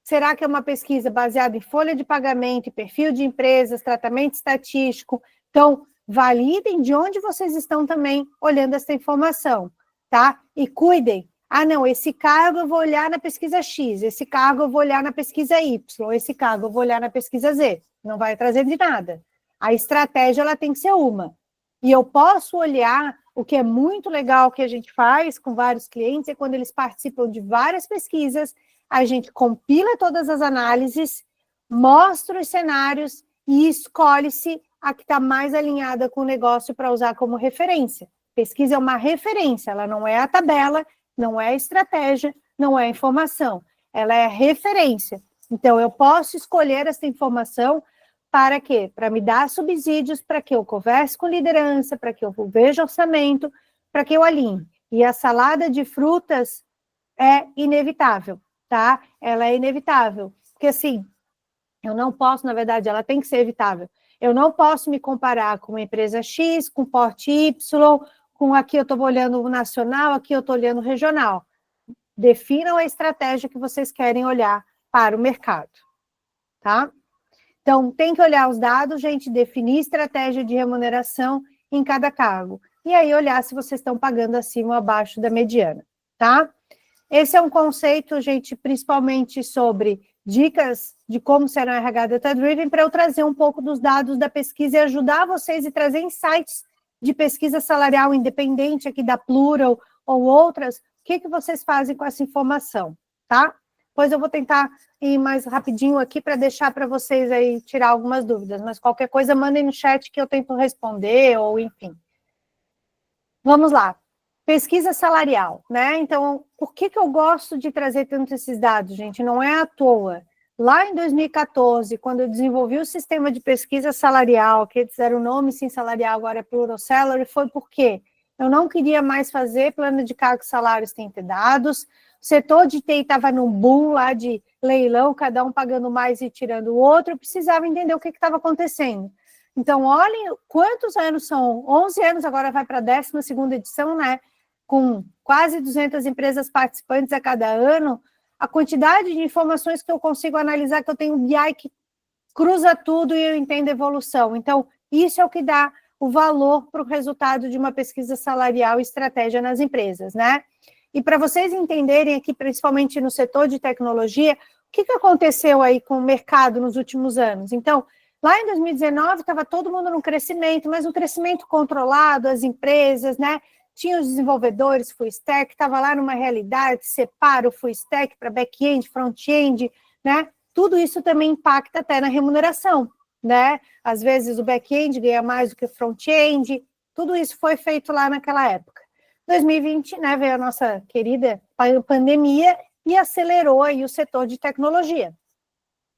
Será que é uma pesquisa baseada em folha de pagamento, perfil de empresas, tratamento estatístico? Então, validem de onde vocês estão também olhando essa informação, tá? E cuidem. Não, esse cargo eu vou olhar na pesquisa X, esse cargo eu vou olhar na pesquisa Y, esse cargo eu vou olhar na pesquisa Z. Não vai trazer de nada. A estratégia, ela tem que ser uma. E eu posso olhar, o que é muito legal que a gente faz com vários clientes, é quando eles participam de várias pesquisas, a gente compila todas as análises, mostra os cenários e escolhe-se a que está mais alinhada com o negócio para usar como referência. Pesquisa é uma referência, ela não é a tabela, não é a estratégia, não é a informação, ela é a referência. Então, eu posso escolher essa informação para quê? Para me dar subsídios, para que eu converse com liderança, para que eu veja orçamento, para que eu alinhe. E a salada de frutas é inevitável, tá? Ela é inevitável, porque assim, eu não posso, na verdade, ela tem que ser evitável. Eu não posso me comparar com uma empresa X, com porte Y, com aqui eu estou olhando o nacional, aqui eu estou olhando o regional. Definam a estratégia que vocês querem olhar para o mercado, tá? Então, tem que olhar os dados, gente, definir estratégia de remuneração em cada cargo. E aí, olhar se vocês estão pagando acima ou abaixo da mediana, tá? Esse é um conceito, gente, principalmente sobre dicas de como ser um RH Data-Driven, para eu trazer um pouco dos dados da pesquisa e ajudar vocês e trazer insights de pesquisa salarial independente aqui da Plural ou outras. O que vocês fazem com essa informação, tá? Depois eu vou tentar ir mais rapidinho aqui para deixar para vocês aí tirar algumas dúvidas, mas qualquer coisa mandem no chat que eu tento responder, ou enfim. Vamos lá. Pesquisa salarial, né? Então, por que eu gosto de trazer tanto esses dados, gente? Não é à toa. Lá em 2014, quando eu desenvolvi o sistema de pesquisa salarial, que eles deram o nome sim salarial, agora é Plural Salary, foi porque eu não queria mais fazer plano de cargos, salários, tem que ter dados. O setor de TI estava num boom lá de leilão, cada um pagando mais e tirando o outro, eu precisava entender o que estava acontecendo. Então, olhem quantos anos são, 11 anos, agora vai para a 12ª edição, né? Com quase 200 empresas participantes a cada ano, a quantidade de informações que eu consigo analisar, que eu tenho um BI que cruza tudo e eu entendo a evolução. Então, isso é o que dá o valor para o resultado de uma pesquisa salarial e estratégia nas empresas, né? E para vocês entenderem aqui, principalmente no setor de tecnologia, o que aconteceu aí com o mercado nos últimos anos? Então, lá em 2019, estava todo mundo no crescimento, mas um crescimento controlado, as empresas, né? Tinha os desenvolvedores full stack, estava lá numa realidade, separa o full stack para back-end, front-end, né? Tudo isso também impacta até na remuneração, né? Às vezes o back-end ganha mais do que o front-end, tudo isso foi feito lá naquela época. 2020, né, veio a nossa querida pandemia e acelerou aí o setor de tecnologia.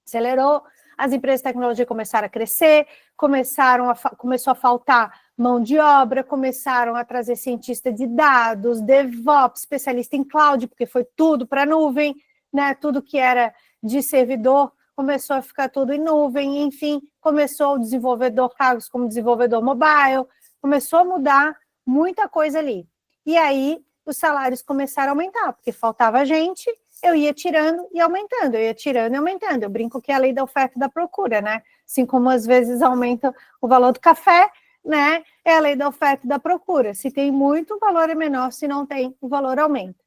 Acelerou, as empresas de tecnologia começaram a crescer, começou a faltar mão de obra, começaram a trazer cientista de dados, DevOps, especialista em cloud, porque foi tudo para nuvem, né? Tudo que era de servidor começou a ficar tudo em nuvem, enfim, começou o desenvolvedor, cargos como desenvolvedor mobile, começou a mudar muita coisa ali. E aí, os salários começaram a aumentar, porque faltava gente, eu ia tirando e aumentando, eu ia tirando e aumentando. Eu brinco que é a lei da oferta e da procura, né? Assim como às vezes aumenta o valor do café, né? É a lei da oferta e da procura. Se tem muito, o valor é menor, se não tem, o valor aumenta.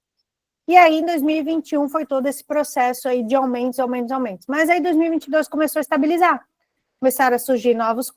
E aí, em 2021, foi todo esse processo aí de aumentos. Mas aí, 2022 começou a estabilizar. Começaram a surgir novos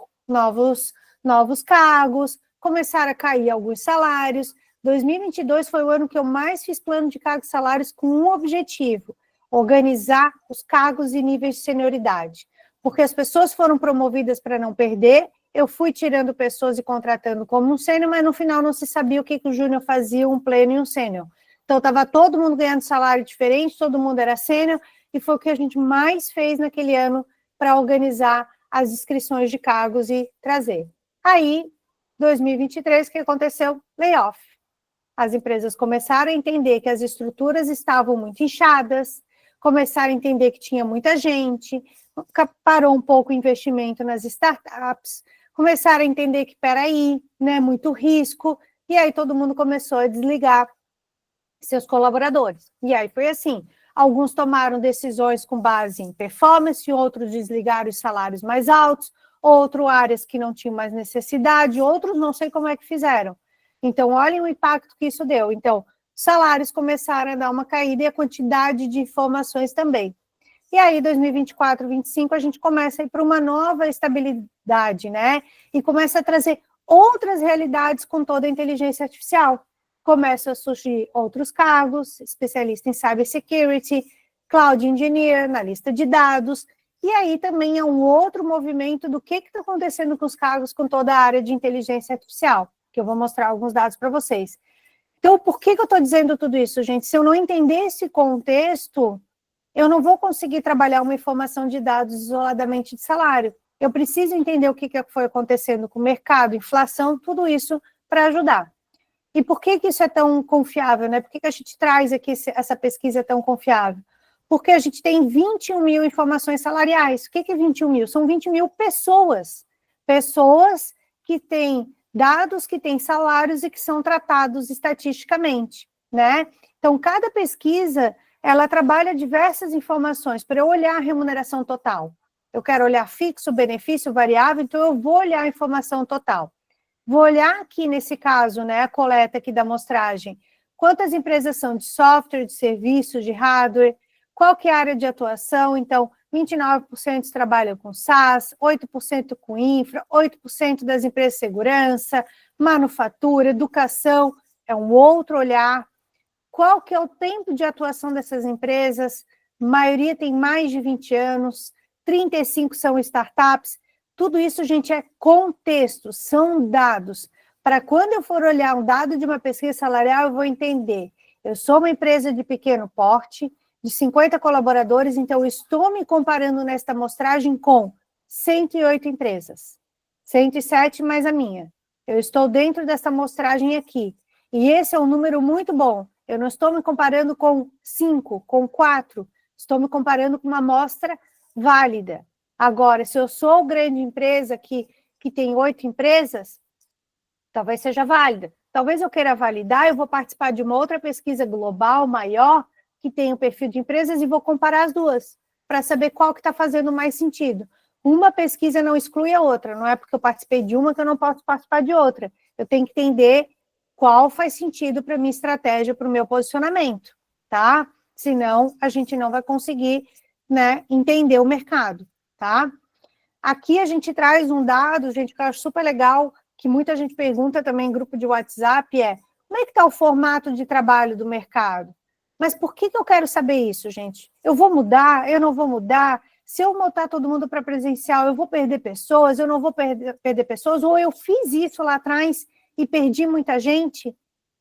cargos, começaram a cair alguns salários. 2022 foi o ano que eu mais fiz plano de cargos e salários com um objetivo: organizar os cargos e níveis de senioridade. Porque as pessoas foram promovidas para não perder, eu fui tirando pessoas e contratando como um sênior, mas no final não se sabia o que o júnior fazia, um pleno e um sênior. Então, estava todo mundo ganhando salário diferente, todo mundo era sênior, e foi o que a gente mais fez naquele ano para organizar as inscrições de cargos e trazer. Aí, 2023, o que aconteceu? Layoff. As empresas começaram a entender que as estruturas estavam muito inchadas, começaram a entender que tinha muita gente, parou um pouco o investimento nas startups, começaram a entender que, peraí, né, muito risco, e aí todo mundo começou a desligar seus colaboradores. E aí foi assim, alguns tomaram decisões com base em performance, outros desligaram os salários mais altos, outras áreas que não tinham mais necessidade, outros não sei como é que fizeram. Então, olhem o impacto que isso deu. Então, salários começaram a dar uma caída e a quantidade de informações também. E aí, 2024, 2025, a gente começa a ir para uma nova estabilidade, né? E começa a trazer outras realidades com toda a inteligência artificial. Começam a surgir outros cargos, especialista em cybersecurity, cloud engineer, analista de dados. E aí também é um outro movimento do que está acontecendo com os cargos com toda a área de inteligência artificial, que eu vou mostrar alguns dados para vocês. Então, por que eu estou dizendo tudo isso, gente? Se eu não entender esse contexto, eu não vou conseguir trabalhar uma informação de dados isoladamente de salário. Eu preciso entender o que foi acontecendo com o mercado, inflação, tudo isso para ajudar. E por que isso é tão confiável, né? Por que a gente traz aqui essa pesquisa tão confiável? Porque a gente tem 21 mil informações salariais. O que é 21 mil? São 20 mil pessoas. pessoas que têm dados, que têm salários e que são tratados estatisticamente, né? Então, cada pesquisa, ela trabalha diversas informações para eu olhar a remuneração total. Eu quero olhar fixo, benefício, variável, então eu vou olhar a informação total. Vou olhar aqui, nesse caso, né, a coleta aqui da amostragem, quantas empresas são de software, de serviços, de hardware, qual que é a área de atuação, então, 29% trabalham com SaaS, 8% com infra, 8% das empresas de segurança, manufatura, educação, é um outro olhar. Qual que é o tempo de atuação dessas empresas? A maioria tem mais de 20 anos, 35 são startups. Tudo isso, gente, é contexto, são dados. Para quando eu for olhar um dado de uma pesquisa salarial, eu vou entender. Eu sou uma empresa de pequeno porte, de 50 colaboradores, então eu estou me comparando nesta amostragem com 108 empresas. 107 mais a minha. Eu estou dentro dessa amostragem aqui. E esse é um número muito bom. Eu não estou me comparando com 5, com 4. Estou me comparando com uma amostra válida. Agora, se eu sou grande empresa que tem 8 empresas, talvez seja válida. Talvez eu queira validar, eu vou participar de uma outra pesquisa global, maior, que tem o perfil de empresas e vou comparar as duas, para saber qual que está fazendo mais sentido. Uma pesquisa não exclui a outra, não é porque eu participei de uma que eu não posso participar de outra. Eu tenho que entender qual faz sentido para a minha estratégia, para o meu posicionamento, tá? Senão, a gente não vai conseguir, né, entender o mercado, tá? Aqui a gente traz um dado, gente, que eu acho super legal, que muita gente pergunta também em grupo de WhatsApp, como é que está o formato de trabalho do mercado? Mas por que eu quero saber isso, gente? Eu vou mudar? Eu não vou mudar? Se eu botar todo mundo para presencial, eu vou perder pessoas? Eu não vou perder pessoas? Ou eu fiz isso lá atrás e perdi muita gente?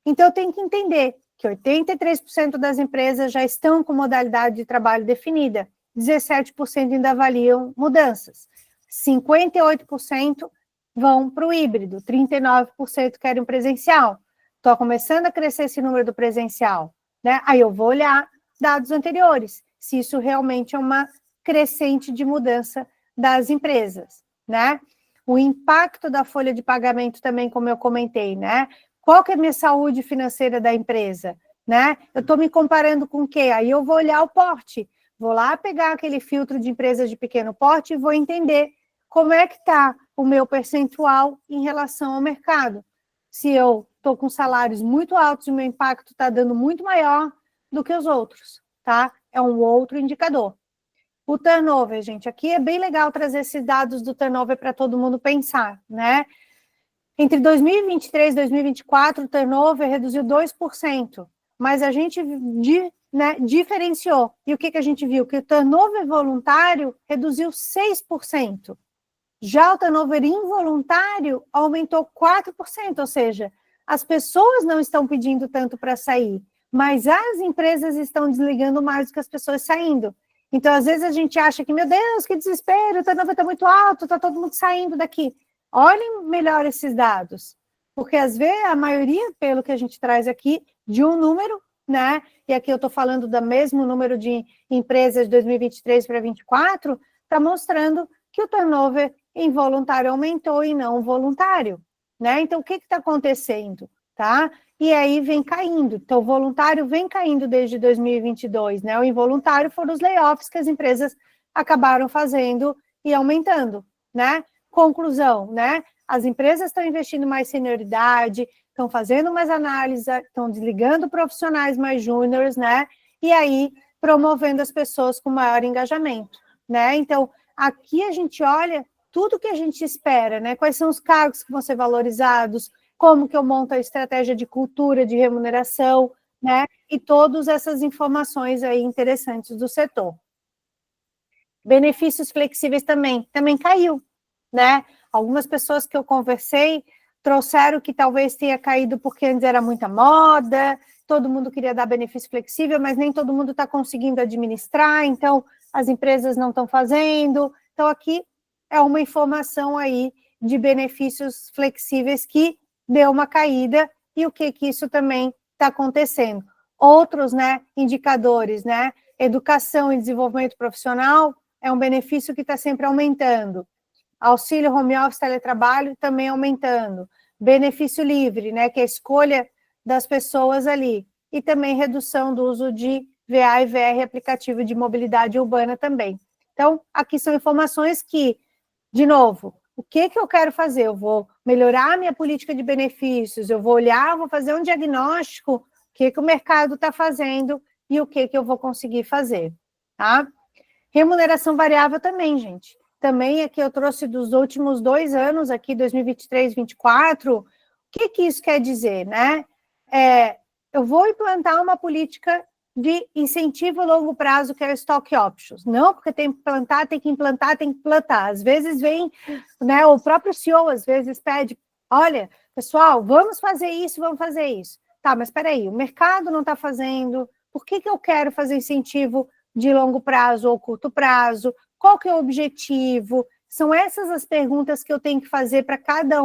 Então, eu tenho que entender que 83% das empresas já estão com modalidade de trabalho definida, 17% ainda avaliam mudanças, 58% vão para o híbrido, 39% querem presencial. Estou começando a crescer esse número do presencial, né? Aí eu vou olhar dados anteriores, se isso realmente é uma crescente de mudança das empresas, né? O impacto da folha de pagamento também, como eu comentei, né? Qual que é a minha saúde financeira da empresa, né? Eu estou me comparando com o quê? Aí eu vou olhar o porte, vou lá pegar aquele filtro de empresas de pequeno porte e vou entender como é que está o meu percentual em relação ao mercado. Se eu estou com salários muito altos e o meu impacto está dando muito maior do que os outros, tá? É um outro indicador. O turnover, gente, aqui é bem legal trazer esses dados do turnover para todo mundo pensar, né? Entre 2023 e 2024, o turnover reduziu 2%, mas a gente diferenciou. E o que a gente viu? Que o turnover voluntário reduziu 6%. Já o turnover involuntário aumentou 4%, ou seja, as pessoas não estão pedindo tanto para sair, mas as empresas estão desligando mais do que as pessoas saindo. Então, às vezes a gente acha que, meu Deus, que desespero, o turnover está muito alto, está todo mundo saindo daqui. Olhem melhor esses dados, porque às vezes a maioria, pelo que a gente traz aqui, de um número, né? E aqui eu estou falando do mesmo número de empresas de 2023 para 2024, está mostrando que o turnover involuntário aumentou e não voluntário, né? Então, o que está acontecendo, tá? E aí vem caindo. Então, o voluntário vem caindo desde 2022, né? O involuntário foram os layoffs que as empresas acabaram fazendo e aumentando, né? Conclusão, né? As empresas estão investindo mais senioridade, estão fazendo mais análises, estão desligando profissionais mais júniores, né? E aí promovendo as pessoas com maior engajamento, né? Então, aqui a gente olha tudo que a gente espera, né? Quais são os cargos que vão ser valorizados, como que eu monto a estratégia de cultura, de remuneração, né? E todas essas informações aí interessantes do setor. Benefícios flexíveis também caiu, né? Algumas pessoas que eu conversei trouxeram que talvez tenha caído porque antes era muita moda, todo mundo queria dar benefício flexível, mas nem todo mundo está conseguindo administrar, então as empresas não estão fazendo. Então, aqui é uma informação aí de benefícios flexíveis que deu uma caída e o que isso também está acontecendo. Outros, né, indicadores, né? Educação e desenvolvimento profissional é um benefício que está sempre aumentando. Auxílio home office, teletrabalho também aumentando. Benefício livre, né, que é a escolha das pessoas ali. E também redução do uso de VA e VR, aplicativo de mobilidade urbana também. Então, aqui são informações que, de novo, o que eu quero fazer? Eu vou melhorar a minha política de benefícios, eu vou olhar, vou fazer um diagnóstico, o que o mercado está fazendo e o que eu vou conseguir fazer, tá? Remuneração variável também, gente. Também aqui eu trouxe dos últimos 2 anos, aqui 2023, 2024, o que isso quer dizer, né? Eu vou implantar uma política de incentivo a longo prazo, que é o Stock Options. Não, porque tem que implantar, tem que implantar, tem que implantar. Às vezes vem, né, o próprio CEO, às vezes pede, olha, pessoal, vamos fazer isso, vamos fazer isso. Tá, mas espera aí, o mercado não está fazendo, por que eu quero fazer incentivo de longo prazo ou curto prazo? Qual que é o objetivo? São essas as perguntas que eu tenho que fazer para cada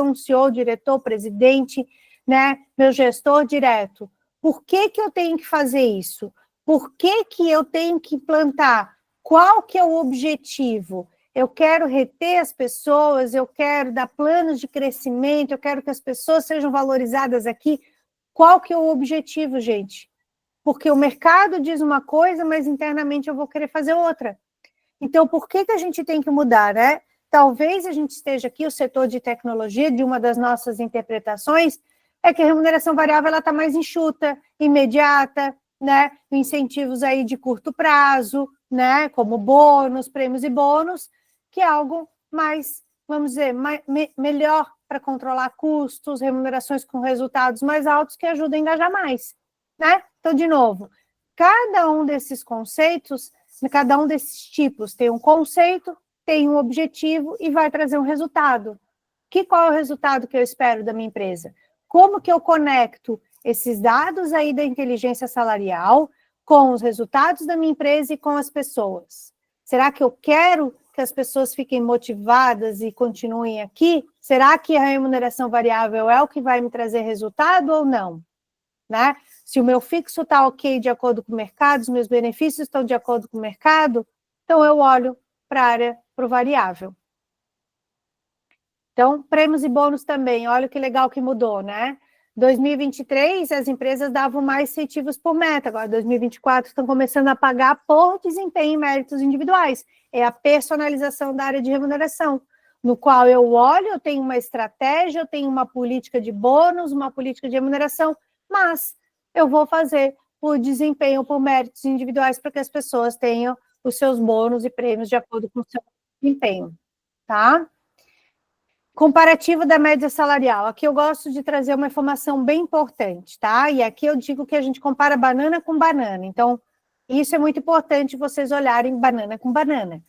um CEO, diretor, presidente, né, meu gestor direto. Por que eu tenho que fazer isso? Por que eu tenho que implantar? Qual que é o objetivo? Eu quero reter as pessoas, eu quero dar planos de crescimento, eu quero que as pessoas sejam valorizadas aqui. Qual que é o objetivo, gente? Porque o mercado diz uma coisa, mas internamente eu vou querer fazer outra. Então, por que a gente tem que mudar, né? Talvez a gente esteja aqui, o setor de tecnologia, de uma das nossas interpretações, é que a remuneração variável está mais enxuta, imediata, né? Incentivos aí de curto prazo, né? Como bônus, prêmios e bônus, que é algo mais, vamos dizer, melhor para controlar custos, remunerações com resultados mais altos que ajudam a engajar mais, né? Então, de novo, cada um desses conceitos, cada um desses tipos tem um conceito, tem um objetivo e vai trazer um resultado. Qual é o resultado que eu espero da minha empresa? Como que eu conecto esses dados aí da inteligência salarial com os resultados da minha empresa e com as pessoas? Será que eu quero que as pessoas fiquem motivadas e continuem aqui? Será que a remuneração variável é o que vai me trazer resultado ou não? Né? Se o meu fixo está ok de acordo com o mercado, os meus benefícios estão de acordo com o mercado, então eu olho para a área, para o variável. Então, prêmios e bônus também, olha que legal que mudou, né? 2023, as empresas davam mais incentivos por meta, agora 2024 estão começando a pagar por desempenho e méritos individuais. É a personalização da área de remuneração, no qual eu olho, eu tenho uma estratégia, eu tenho uma política de bônus, uma política de remuneração, mas eu vou fazer por desempenho, por méritos individuais, para que as pessoas tenham os seus bônus e prêmios de acordo com o seu desempenho, tá? Comparativo da média salarial. Aqui eu gosto de trazer uma informação bem importante, tá? E aqui eu digo que a gente compara banana com banana. Então, isso é muito importante vocês olharem banana com banana. O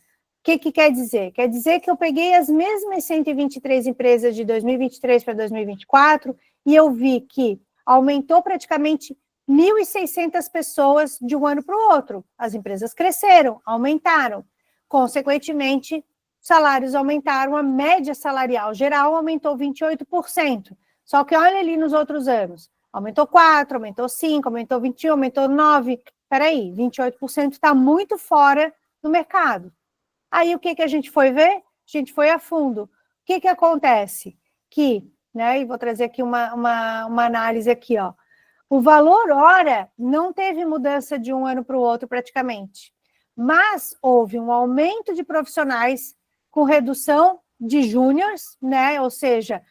que quer dizer? Quer dizer que eu peguei as mesmas 123 empresas de 2023 para 2024 e eu vi que aumentou praticamente 1.600 pessoas de um ano para o outro. As empresas cresceram, aumentaram. Consequentemente, salários aumentaram, a média salarial geral aumentou 28%. Só que olha ali nos outros anos. Aumentou 4%, aumentou 5%, aumentou 21%, aumentou 9%. Espera aí, 28% está muito fora do mercado. Aí o que a gente foi ver? A gente foi a fundo. O que acontece? Que, né, e vou trazer aqui uma análise aqui, ó. O valor hora não teve mudança de um ano para o outro praticamente, mas houve um aumento de profissionais com redução de júniores, né? Ou seja,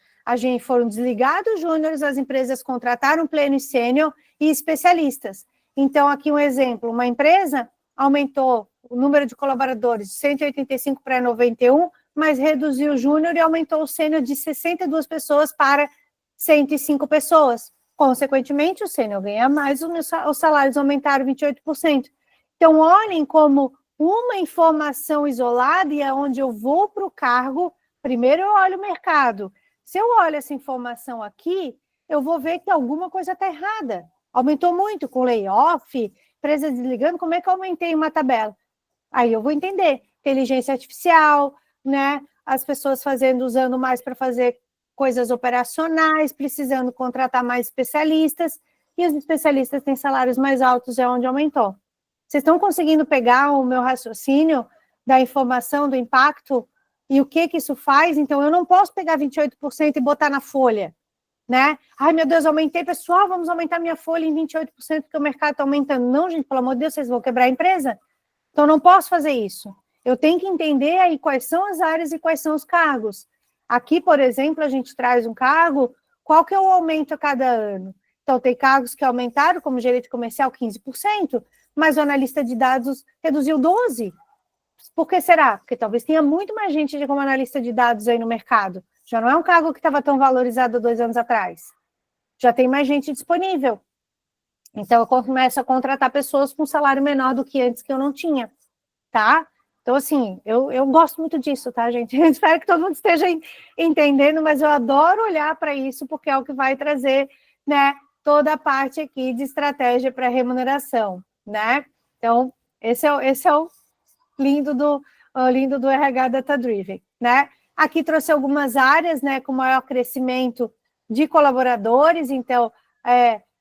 foram desligados júniores, as empresas contrataram pleno e sênior e especialistas. Então, aqui um exemplo, uma empresa aumentou o número de colaboradores de 185 para 91, mas reduziu o júnior e aumentou o sênior de 62 pessoas para 105 pessoas. Consequentemente, o sênior ganha mais, os salários aumentaram 28%. Então, olhem como uma informação isolada e é onde eu vou para o cargo, primeiro eu olho o mercado. Se eu olho essa informação aqui, eu vou ver que alguma coisa está errada. Aumentou muito com layoff, empresa desligando, como é que eu aumentei uma tabela? Aí eu vou entender. Inteligência artificial, né? As pessoas usando mais para fazer coisas operacionais, precisando contratar mais especialistas, e os especialistas têm salários mais altos, é onde aumentou. Vocês estão conseguindo pegar o meu raciocínio da informação, do impacto E o que isso faz? Então, eu não posso pegar 28% e botar na folha, né? Ai, meu Deus, aumentei, pessoal, vamos aumentar minha folha em 28% porque o mercado está aumentando. Não, gente, pelo amor de Deus, vocês vão quebrar a empresa. Então, não posso fazer isso. Eu tenho que entender aí quais são as áreas e quais são os cargos. Aqui, por exemplo, a gente traz um cargo, qual que é o aumento a cada ano? Então, tem cargos que aumentaram, como gerente comercial, 15%, mas o analista de dados reduziu 12%. Por que será? Porque talvez tenha muito mais gente como analista de dados aí no mercado. Já não é um cargo que estava tão valorizado 2 anos atrás. Já tem mais gente disponível. Então, eu começo a contratar pessoas com salário menor do que antes que eu não tinha, tá? Então, assim, eu gosto muito disso, tá, gente? Eu espero que todo mundo esteja entendendo, mas eu adoro olhar para isso, porque é o que vai trazer, né, toda a parte aqui de estratégia para remuneração, né? Então, esse é o lindo do RH Data Driven, né? Aqui trouxe algumas áreas, né, com maior crescimento de colaboradores, então,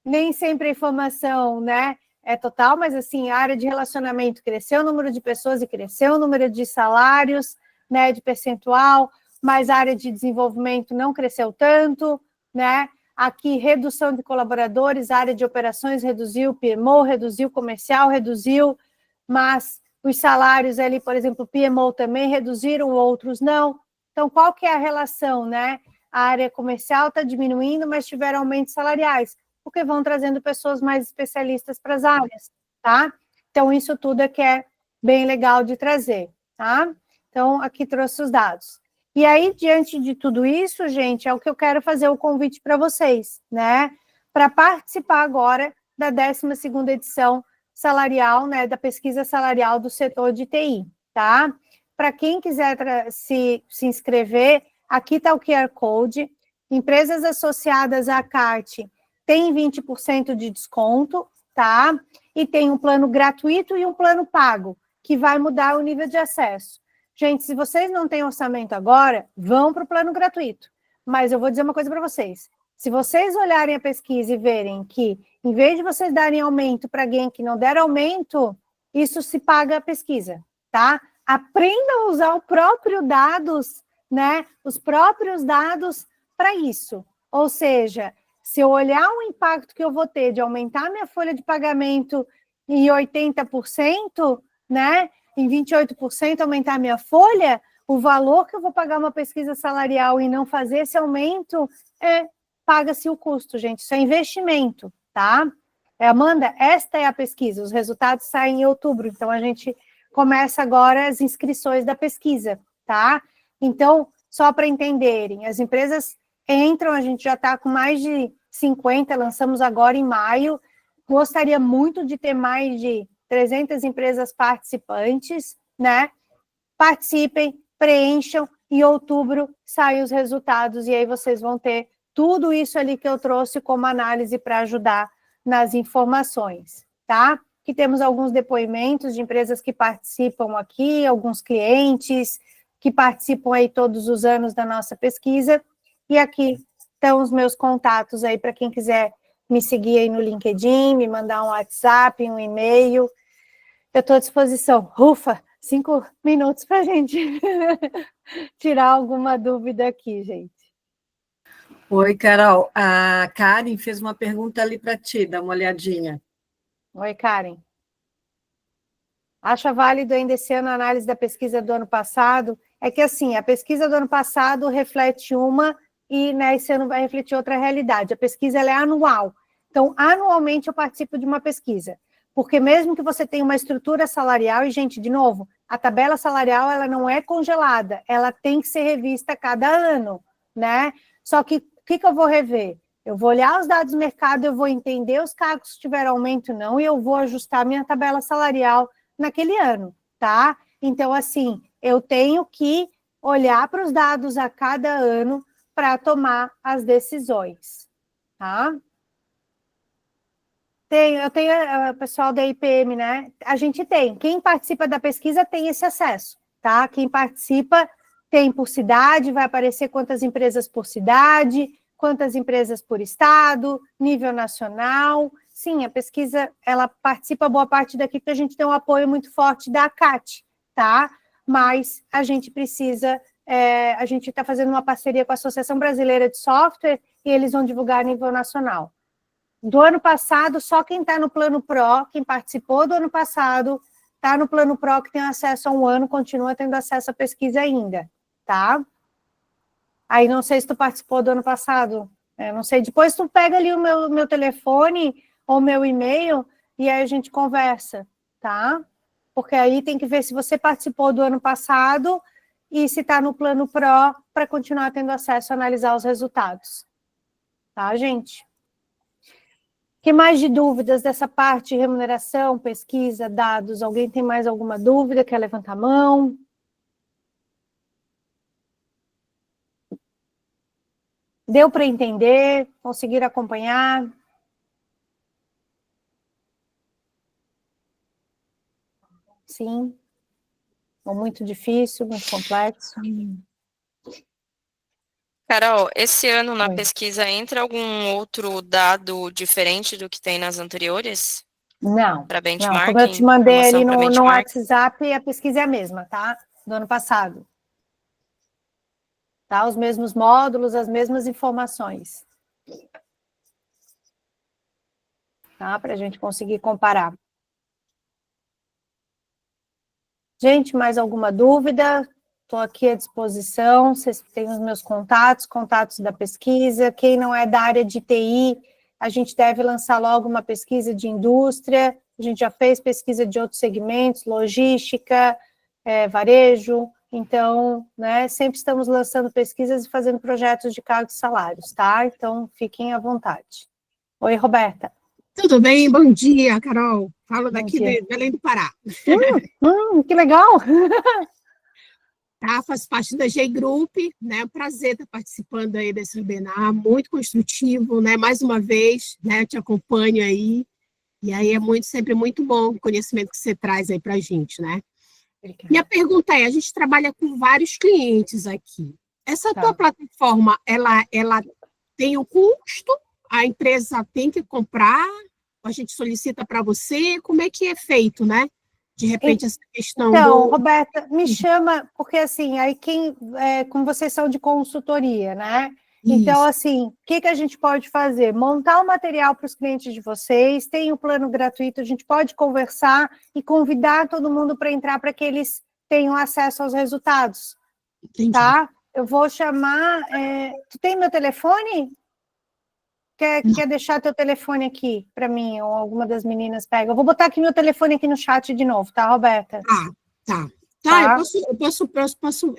nem sempre a informação, né, é total, mas assim, a área de relacionamento cresceu o número de pessoas e cresceu o número de salários, né, de percentual, mas a área de desenvolvimento não cresceu tanto, né? Aqui, redução de colaboradores, a área de operações reduziu, PMO reduziu, comercial reduziu, mas os salários ali, por exemplo, PMO também reduziram, outros não. Então, qual que é a relação, né? A área comercial está diminuindo, mas tiveram aumentos salariais, porque vão trazendo pessoas mais especialistas para as áreas, tá? Então, isso tudo é que é bem legal de trazer, tá? Então, aqui trouxe os dados. E aí, diante de tudo isso, gente, é o que eu quero fazer o convite para vocês, né? Para participar agora da 12ª edição salarial, né, da pesquisa salarial do setor de TI, tá? Para quem quiser se inscrever, aqui está o QR Code. Empresas associadas à CART têm 20% de desconto, tá? E tem um plano gratuito e um plano pago, que vai mudar o nível de acesso. Gente, se vocês não têm orçamento agora, vão para o plano gratuito. Mas eu vou dizer uma coisa para vocês. Se vocês olharem a pesquisa e verem que, em vez de vocês darem aumento para alguém que não der aumento, isso se paga a pesquisa, tá? Aprendam a usar os próprios dados, né? Os próprios dados para isso. Ou seja, se eu olhar o impacto que eu vou ter de aumentar minha folha de pagamento em 80%, né? Em 28% aumentar minha folha, o valor que eu vou pagar uma pesquisa salarial e não fazer esse aumento paga-se o custo, gente. Isso é investimento, tá? Amanda, esta é a pesquisa. Os resultados saem em outubro, então a gente começa agora as inscrições da pesquisa, tá? Então, só para entenderem, as empresas entram, a gente já está com mais de 50, lançamos agora em maio. Gostaria muito de ter mais de 300 empresas participantes, né? Participem, preencham, em outubro saem os resultados, e aí vocês vão ter tudo isso ali que eu trouxe como análise para ajudar nas informações, tá? Aqui temos alguns depoimentos de empresas que participam aqui, alguns clientes que participam aí todos os anos da nossa pesquisa, e aqui estão os meus contatos aí para quem quiser me seguir aí no LinkedIn, me mandar um WhatsApp, um e-mail. Eu estou à disposição. Ufa, 5 minutos para a gente tirar alguma dúvida aqui, gente. Oi, Carol. A Karen fez uma pergunta ali para ti, dá uma olhadinha. Oi, Karen. Acha válido ainda esse ano a análise da pesquisa do ano passado? É que, assim, a pesquisa do ano passado reflete uma e, né, esse ano vai refletir outra realidade. A pesquisa ela é anual. Então, anualmente eu participo de uma pesquisa. Porque mesmo que você tenha uma estrutura salarial, e, gente, de novo, a tabela salarial ela não é congelada, ela tem que ser revista a cada ano, né? Só que o que eu vou rever? Eu vou olhar os dados do mercado, eu vou entender os cargos que tiveram aumento ou não, e eu vou ajustar minha tabela salarial naquele ano, tá? Então, assim, eu tenho que olhar para os dados a cada ano para tomar as decisões, tá? Eu tenho o pessoal da IPM, né? A gente tem. Quem participa da pesquisa tem esse acesso, tá? Quem participa tem por cidade, vai aparecer quantas empresas por cidade, quantas empresas por estado, nível nacional. Sim, a pesquisa, ela participa boa parte daqui, porque a gente tem um apoio muito forte da ACAT, tá? Mas a gente precisa a gente está fazendo uma parceria com a Associação Brasileira de Software e eles vão divulgar a nível nacional. Do ano passado, só quem está no Plano Pro, quem participou do ano passado, está no Plano Pro, que tem acesso a 1 ano, continua tendo acesso à pesquisa ainda, tá? Aí não sei se tu participou do ano passado, não sei, depois tu pega ali o meu telefone ou meu e-mail e aí a gente conversa, tá? Porque aí tem que ver se você participou do ano passado e se está no Plano Pro para continuar tendo acesso a analisar os resultados. Tá, gente? O que mais de dúvidas dessa parte de remuneração, pesquisa, dados? Alguém tem mais alguma dúvida? Quer levantar a mão? Deu para entender? Conseguiram acompanhar? Sim? Ou muito difícil, muito complexo? Carol, esse ano na Oi. pesquisa entra algum outro dado diferente do que tem nas anteriores? Não, Para não, benchmarking? como eu te mandei ali Informação pra no benchmark? WhatsApp, a pesquisa é a mesma, tá? Do ano passado. Tá? Os mesmos módulos, as mesmas informações. Tá? Para a gente conseguir comparar. Gente, mais alguma dúvida? Estou aqui à disposição, vocês têm os meus contatos, contatos da pesquisa. Quem não é da área de TI, a gente deve lançar logo uma pesquisa de indústria. A gente já fez pesquisa de outros segmentos, logística, varejo. Então, né, sempre estamos lançando pesquisas e fazendo projetos de cargos e salários, tá? Então, fiquem à vontade. Oi, Roberta. Tudo bem? Bom dia, Carol. Falo daqui dia. de Belém do Pará. Que legal! Tá? Faço parte da G-Group, né? Prazer estar participando aí desse webinar, muito construtivo, né? Mais uma vez, né? Eu te acompanho aí, e aí é sempre muito bom o conhecimento que você traz aí para a gente, né? Obrigada. Minha pergunta é, a gente trabalha com vários clientes aqui. Essa tua plataforma, ela tem o custo? A empresa tem que comprar? A gente solicita para você? Como é que é feito, né? De repente, essa questão Então, Roberta, me chama, porque assim, aí como vocês são de consultoria, né? Então, assim, o que a gente pode fazer? Montar o material para os clientes de vocês, tem o plano gratuito, a gente pode conversar e convidar todo mundo para entrar para que eles tenham acesso aos resultados. Entendi. Tá? Eu vou chamar... tu tem meu telefone? Quer deixar teu telefone aqui para mim, ou alguma das meninas pega? Eu vou botar aqui meu telefone aqui no chat de novo, tá, Roberta? Tá. Tá? Eu posso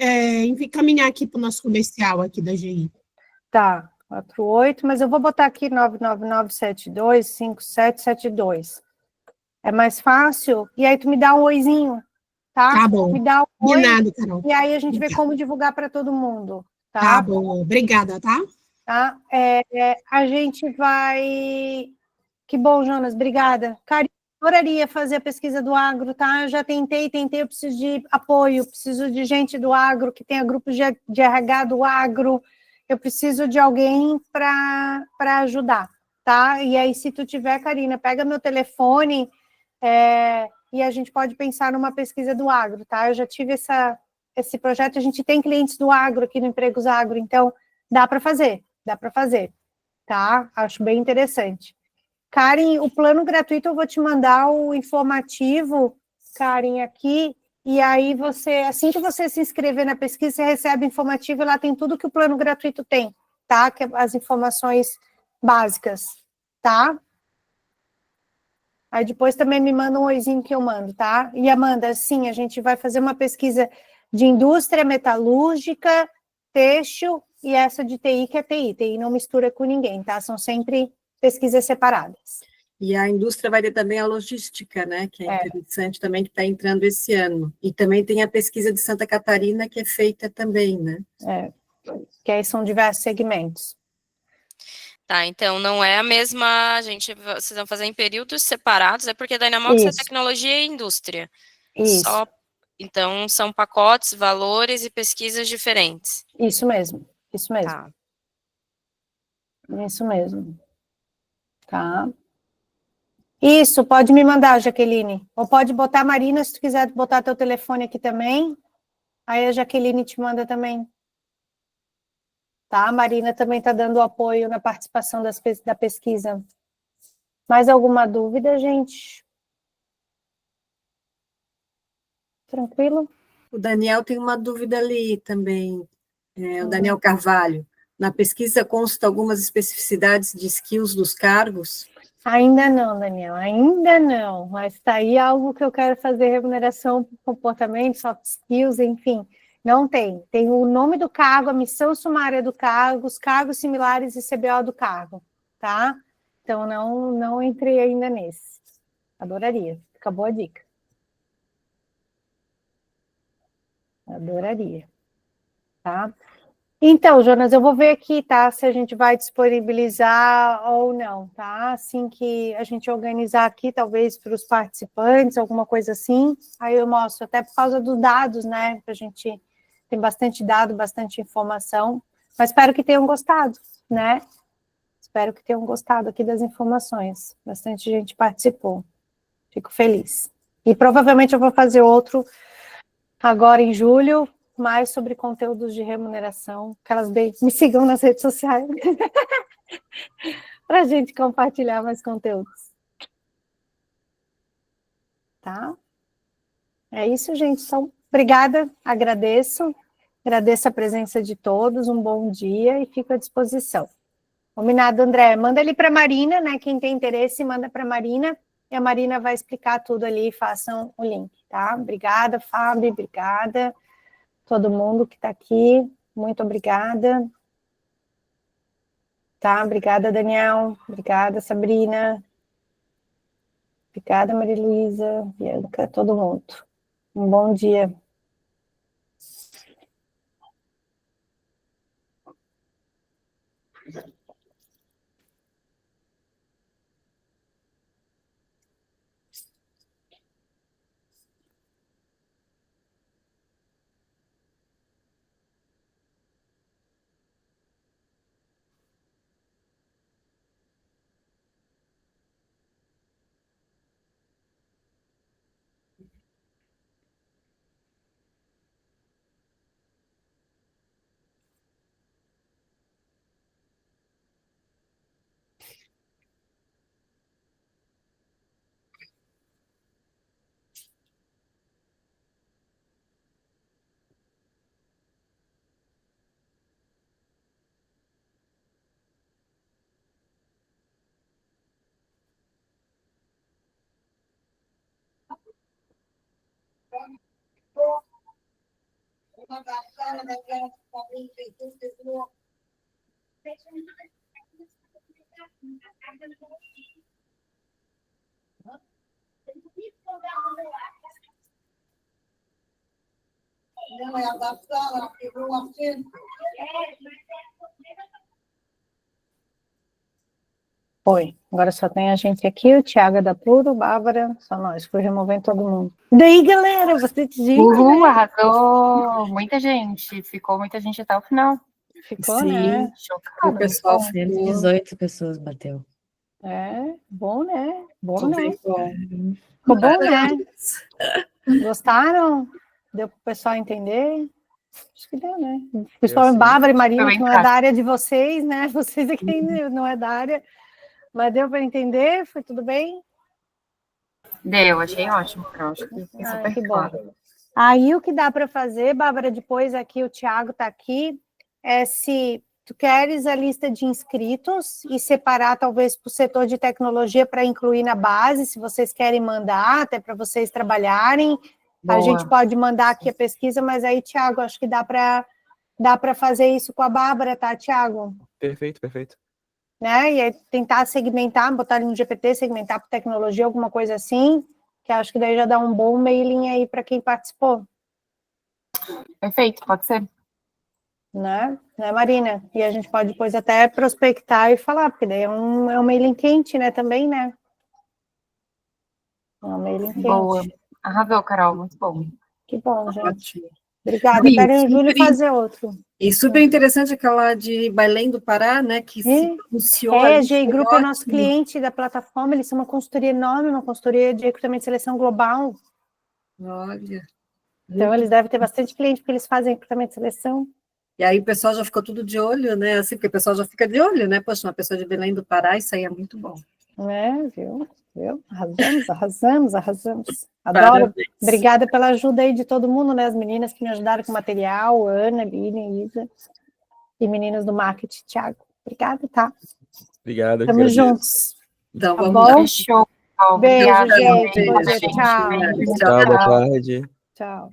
encaminhar aqui para o nosso comercial aqui da GI. Tá, 48, mas eu vou botar aqui 999725772. É mais fácil? E aí tu me dá um oizinho, tá? Tá bom. Me dá um oi, Combinado, Carol. e aí a gente vê como divulgar para todo mundo, tá? Tá bom, obrigada, tá? Tá? A gente vai... Que bom, Jonas, obrigada. Karine, adoraria fazer a pesquisa do agro, tá? Eu já tentei, eu preciso de apoio, preciso de gente do agro, que tenha grupos de RH do agro, eu preciso de alguém para ajudar, tá? E aí, se tu tiver, Karina, pega meu telefone e a gente pode pensar numa pesquisa do agro, tá? Eu já tive esse projeto, a gente tem clientes do agro aqui no Empregos Agro, então dá para fazer, tá? Acho bem interessante. Karen, o plano gratuito eu vou te mandar o informativo, Karen, aqui, e aí assim que você se inscrever na pesquisa, você recebe o informativo e lá tem tudo que o plano gratuito tem, tá? Que é as informações básicas, tá? Aí depois também me manda um oizinho que eu mando, tá? E Amanda, sim, a gente vai fazer uma pesquisa de indústria metalúrgica, têxtil e essa de TI, que é TI. TI não mistura com ninguém, tá? São sempre pesquisas separadas. E a indústria vai ter também a logística, né? Que é interessante também, que está entrando esse ano. E também tem a pesquisa de Santa Catarina, que é feita também, né? Que aí são diversos segmentos. Tá, então não é a mesma, vocês vão fazer em períodos separados, é porque Dynamox é tecnologia e indústria. Isso. Então são pacotes, valores e pesquisas diferentes. Isso mesmo. Tá. Isso mesmo. Tá. Isso, pode me mandar, Jaqueline. Ou pode botar, Marina, se tu quiser botar teu telefone aqui também. Aí a Jaqueline te manda também. Tá? A Marina também está dando apoio na participação da pesquisa. Mais alguma dúvida, gente? Tranquilo? O Daniel tem uma dúvida ali também, o Daniel Carvalho. Na pesquisa consta algumas especificidades de skills dos cargos? Ainda não, Daniel, ainda não. Mas está aí algo que eu quero fazer, remuneração por comportamento, soft skills, enfim. Não tem. Tem o nome do cargo, a missão sumária do cargo, os cargos similares e CBO do cargo, tá? Então, não entrei ainda nesse. Adoraria. Acabou a dica. Adoraria. Tá? Então, Jonas, eu vou ver aqui, tá? Se a gente vai disponibilizar ou não, tá? Assim que a gente organizar aqui, talvez para os participantes, alguma coisa assim, aí eu mostro, até por causa dos dados, né? A gente tem bastante dado, bastante informação, mas espero que tenham gostado, né? Espero que tenham gostado aqui das informações. Bastante gente participou. Fico feliz. E provavelmente eu vou fazer outro agora em julho, mais sobre conteúdos de remuneração, que elas me sigam nas redes sociais, para a gente compartilhar mais conteúdos. Tá? É isso, gente. Então, obrigada, agradeço a presença de todos, um bom dia e fico à disposição. Combinado, André? Manda ali para a Marina, né? Quem tem interesse, manda para a Marina, e a Marina vai explicar tudo ali, façam o link, tá? Obrigada, Fábio, obrigada. Todo mundo que está aqui, muito obrigada. Tá, obrigada, Daniel. Obrigada, Sabrina. Obrigada, Maria Luísa, Bianca, todo mundo. Um bom dia. Oi, agora só tem a gente aqui, o Thiago da Pluro, Bárbara, só nós, fui removendo todo mundo. Daí, galera, você te diz, Uhul, arrasou! Muita gente, ficou muita gente até o final. Ficou, Sim, né? o pessoal Bom. 118 pessoas bateu. É, bom, né? Bom, ficou né? bem bom. Ficou bom, né? Gostaram? Deu para o pessoal entender? Acho que deu, né? O pessoal, Bárbara e Marina, que não é da área de vocês, né? Vocês aqui não é da área, mas deu para entender? Foi tudo bem? Deu, achei ótimo, Carol. Acho que foi super que bom. claro. Aí o que dá para fazer, Bárbara, depois aqui o Thiago está aqui, é se tu queres a lista de inscritos e separar talvez para o setor de tecnologia para incluir na base, se vocês querem mandar, até para vocês trabalharem. Boa. A gente pode mandar aqui a pesquisa, mas aí, Thiago, acho que dá para fazer isso com a Bárbara, tá, Thiago? Perfeito, perfeito. Né? E aí tentar segmentar, botar ali no GPT, segmentar por tecnologia, alguma coisa assim, que acho que daí já dá um bom mailing aí para quem participou. Perfeito, pode ser. Né, Marina? E a gente pode depois até prospectar e falar, porque daí é um mailing quente, né, também, né? É um mailing quente. Boa. Arrasou, Carol, muito bom. Que bom, gente. Ótimo. Obrigada. Quero em julho fazer outro. E super interessante aquela de Belém do Pará, né, que se funciona. A GI Group é nosso cliente da plataforma, eles são uma consultoria enorme, uma consultoria de recrutamento e seleção global. Olha, Então, eles devem ter bastante cliente, porque eles fazem recrutamento de seleção. E aí o pessoal já ficou tudo de olho, né? Assim, porque o pessoal já fica de olho, né? Poxa, uma pessoa de Belém do Pará, isso aí é muito bom. Viu? Arrasamos. Adoro. Parabéns. Obrigada pela ajuda aí de todo mundo, né? As meninas que me ajudaram com material, Ana, Bini, Isa, e meninas do marketing, Thiago. Obrigada, tá? Obrigado. Tamo juntos. Então, Tá vamos bom? lá. Fechou. Beijo, Obrigada, gente. beijo, Bom dia, tchau. gente. Tchau, boa tarde. Tchau.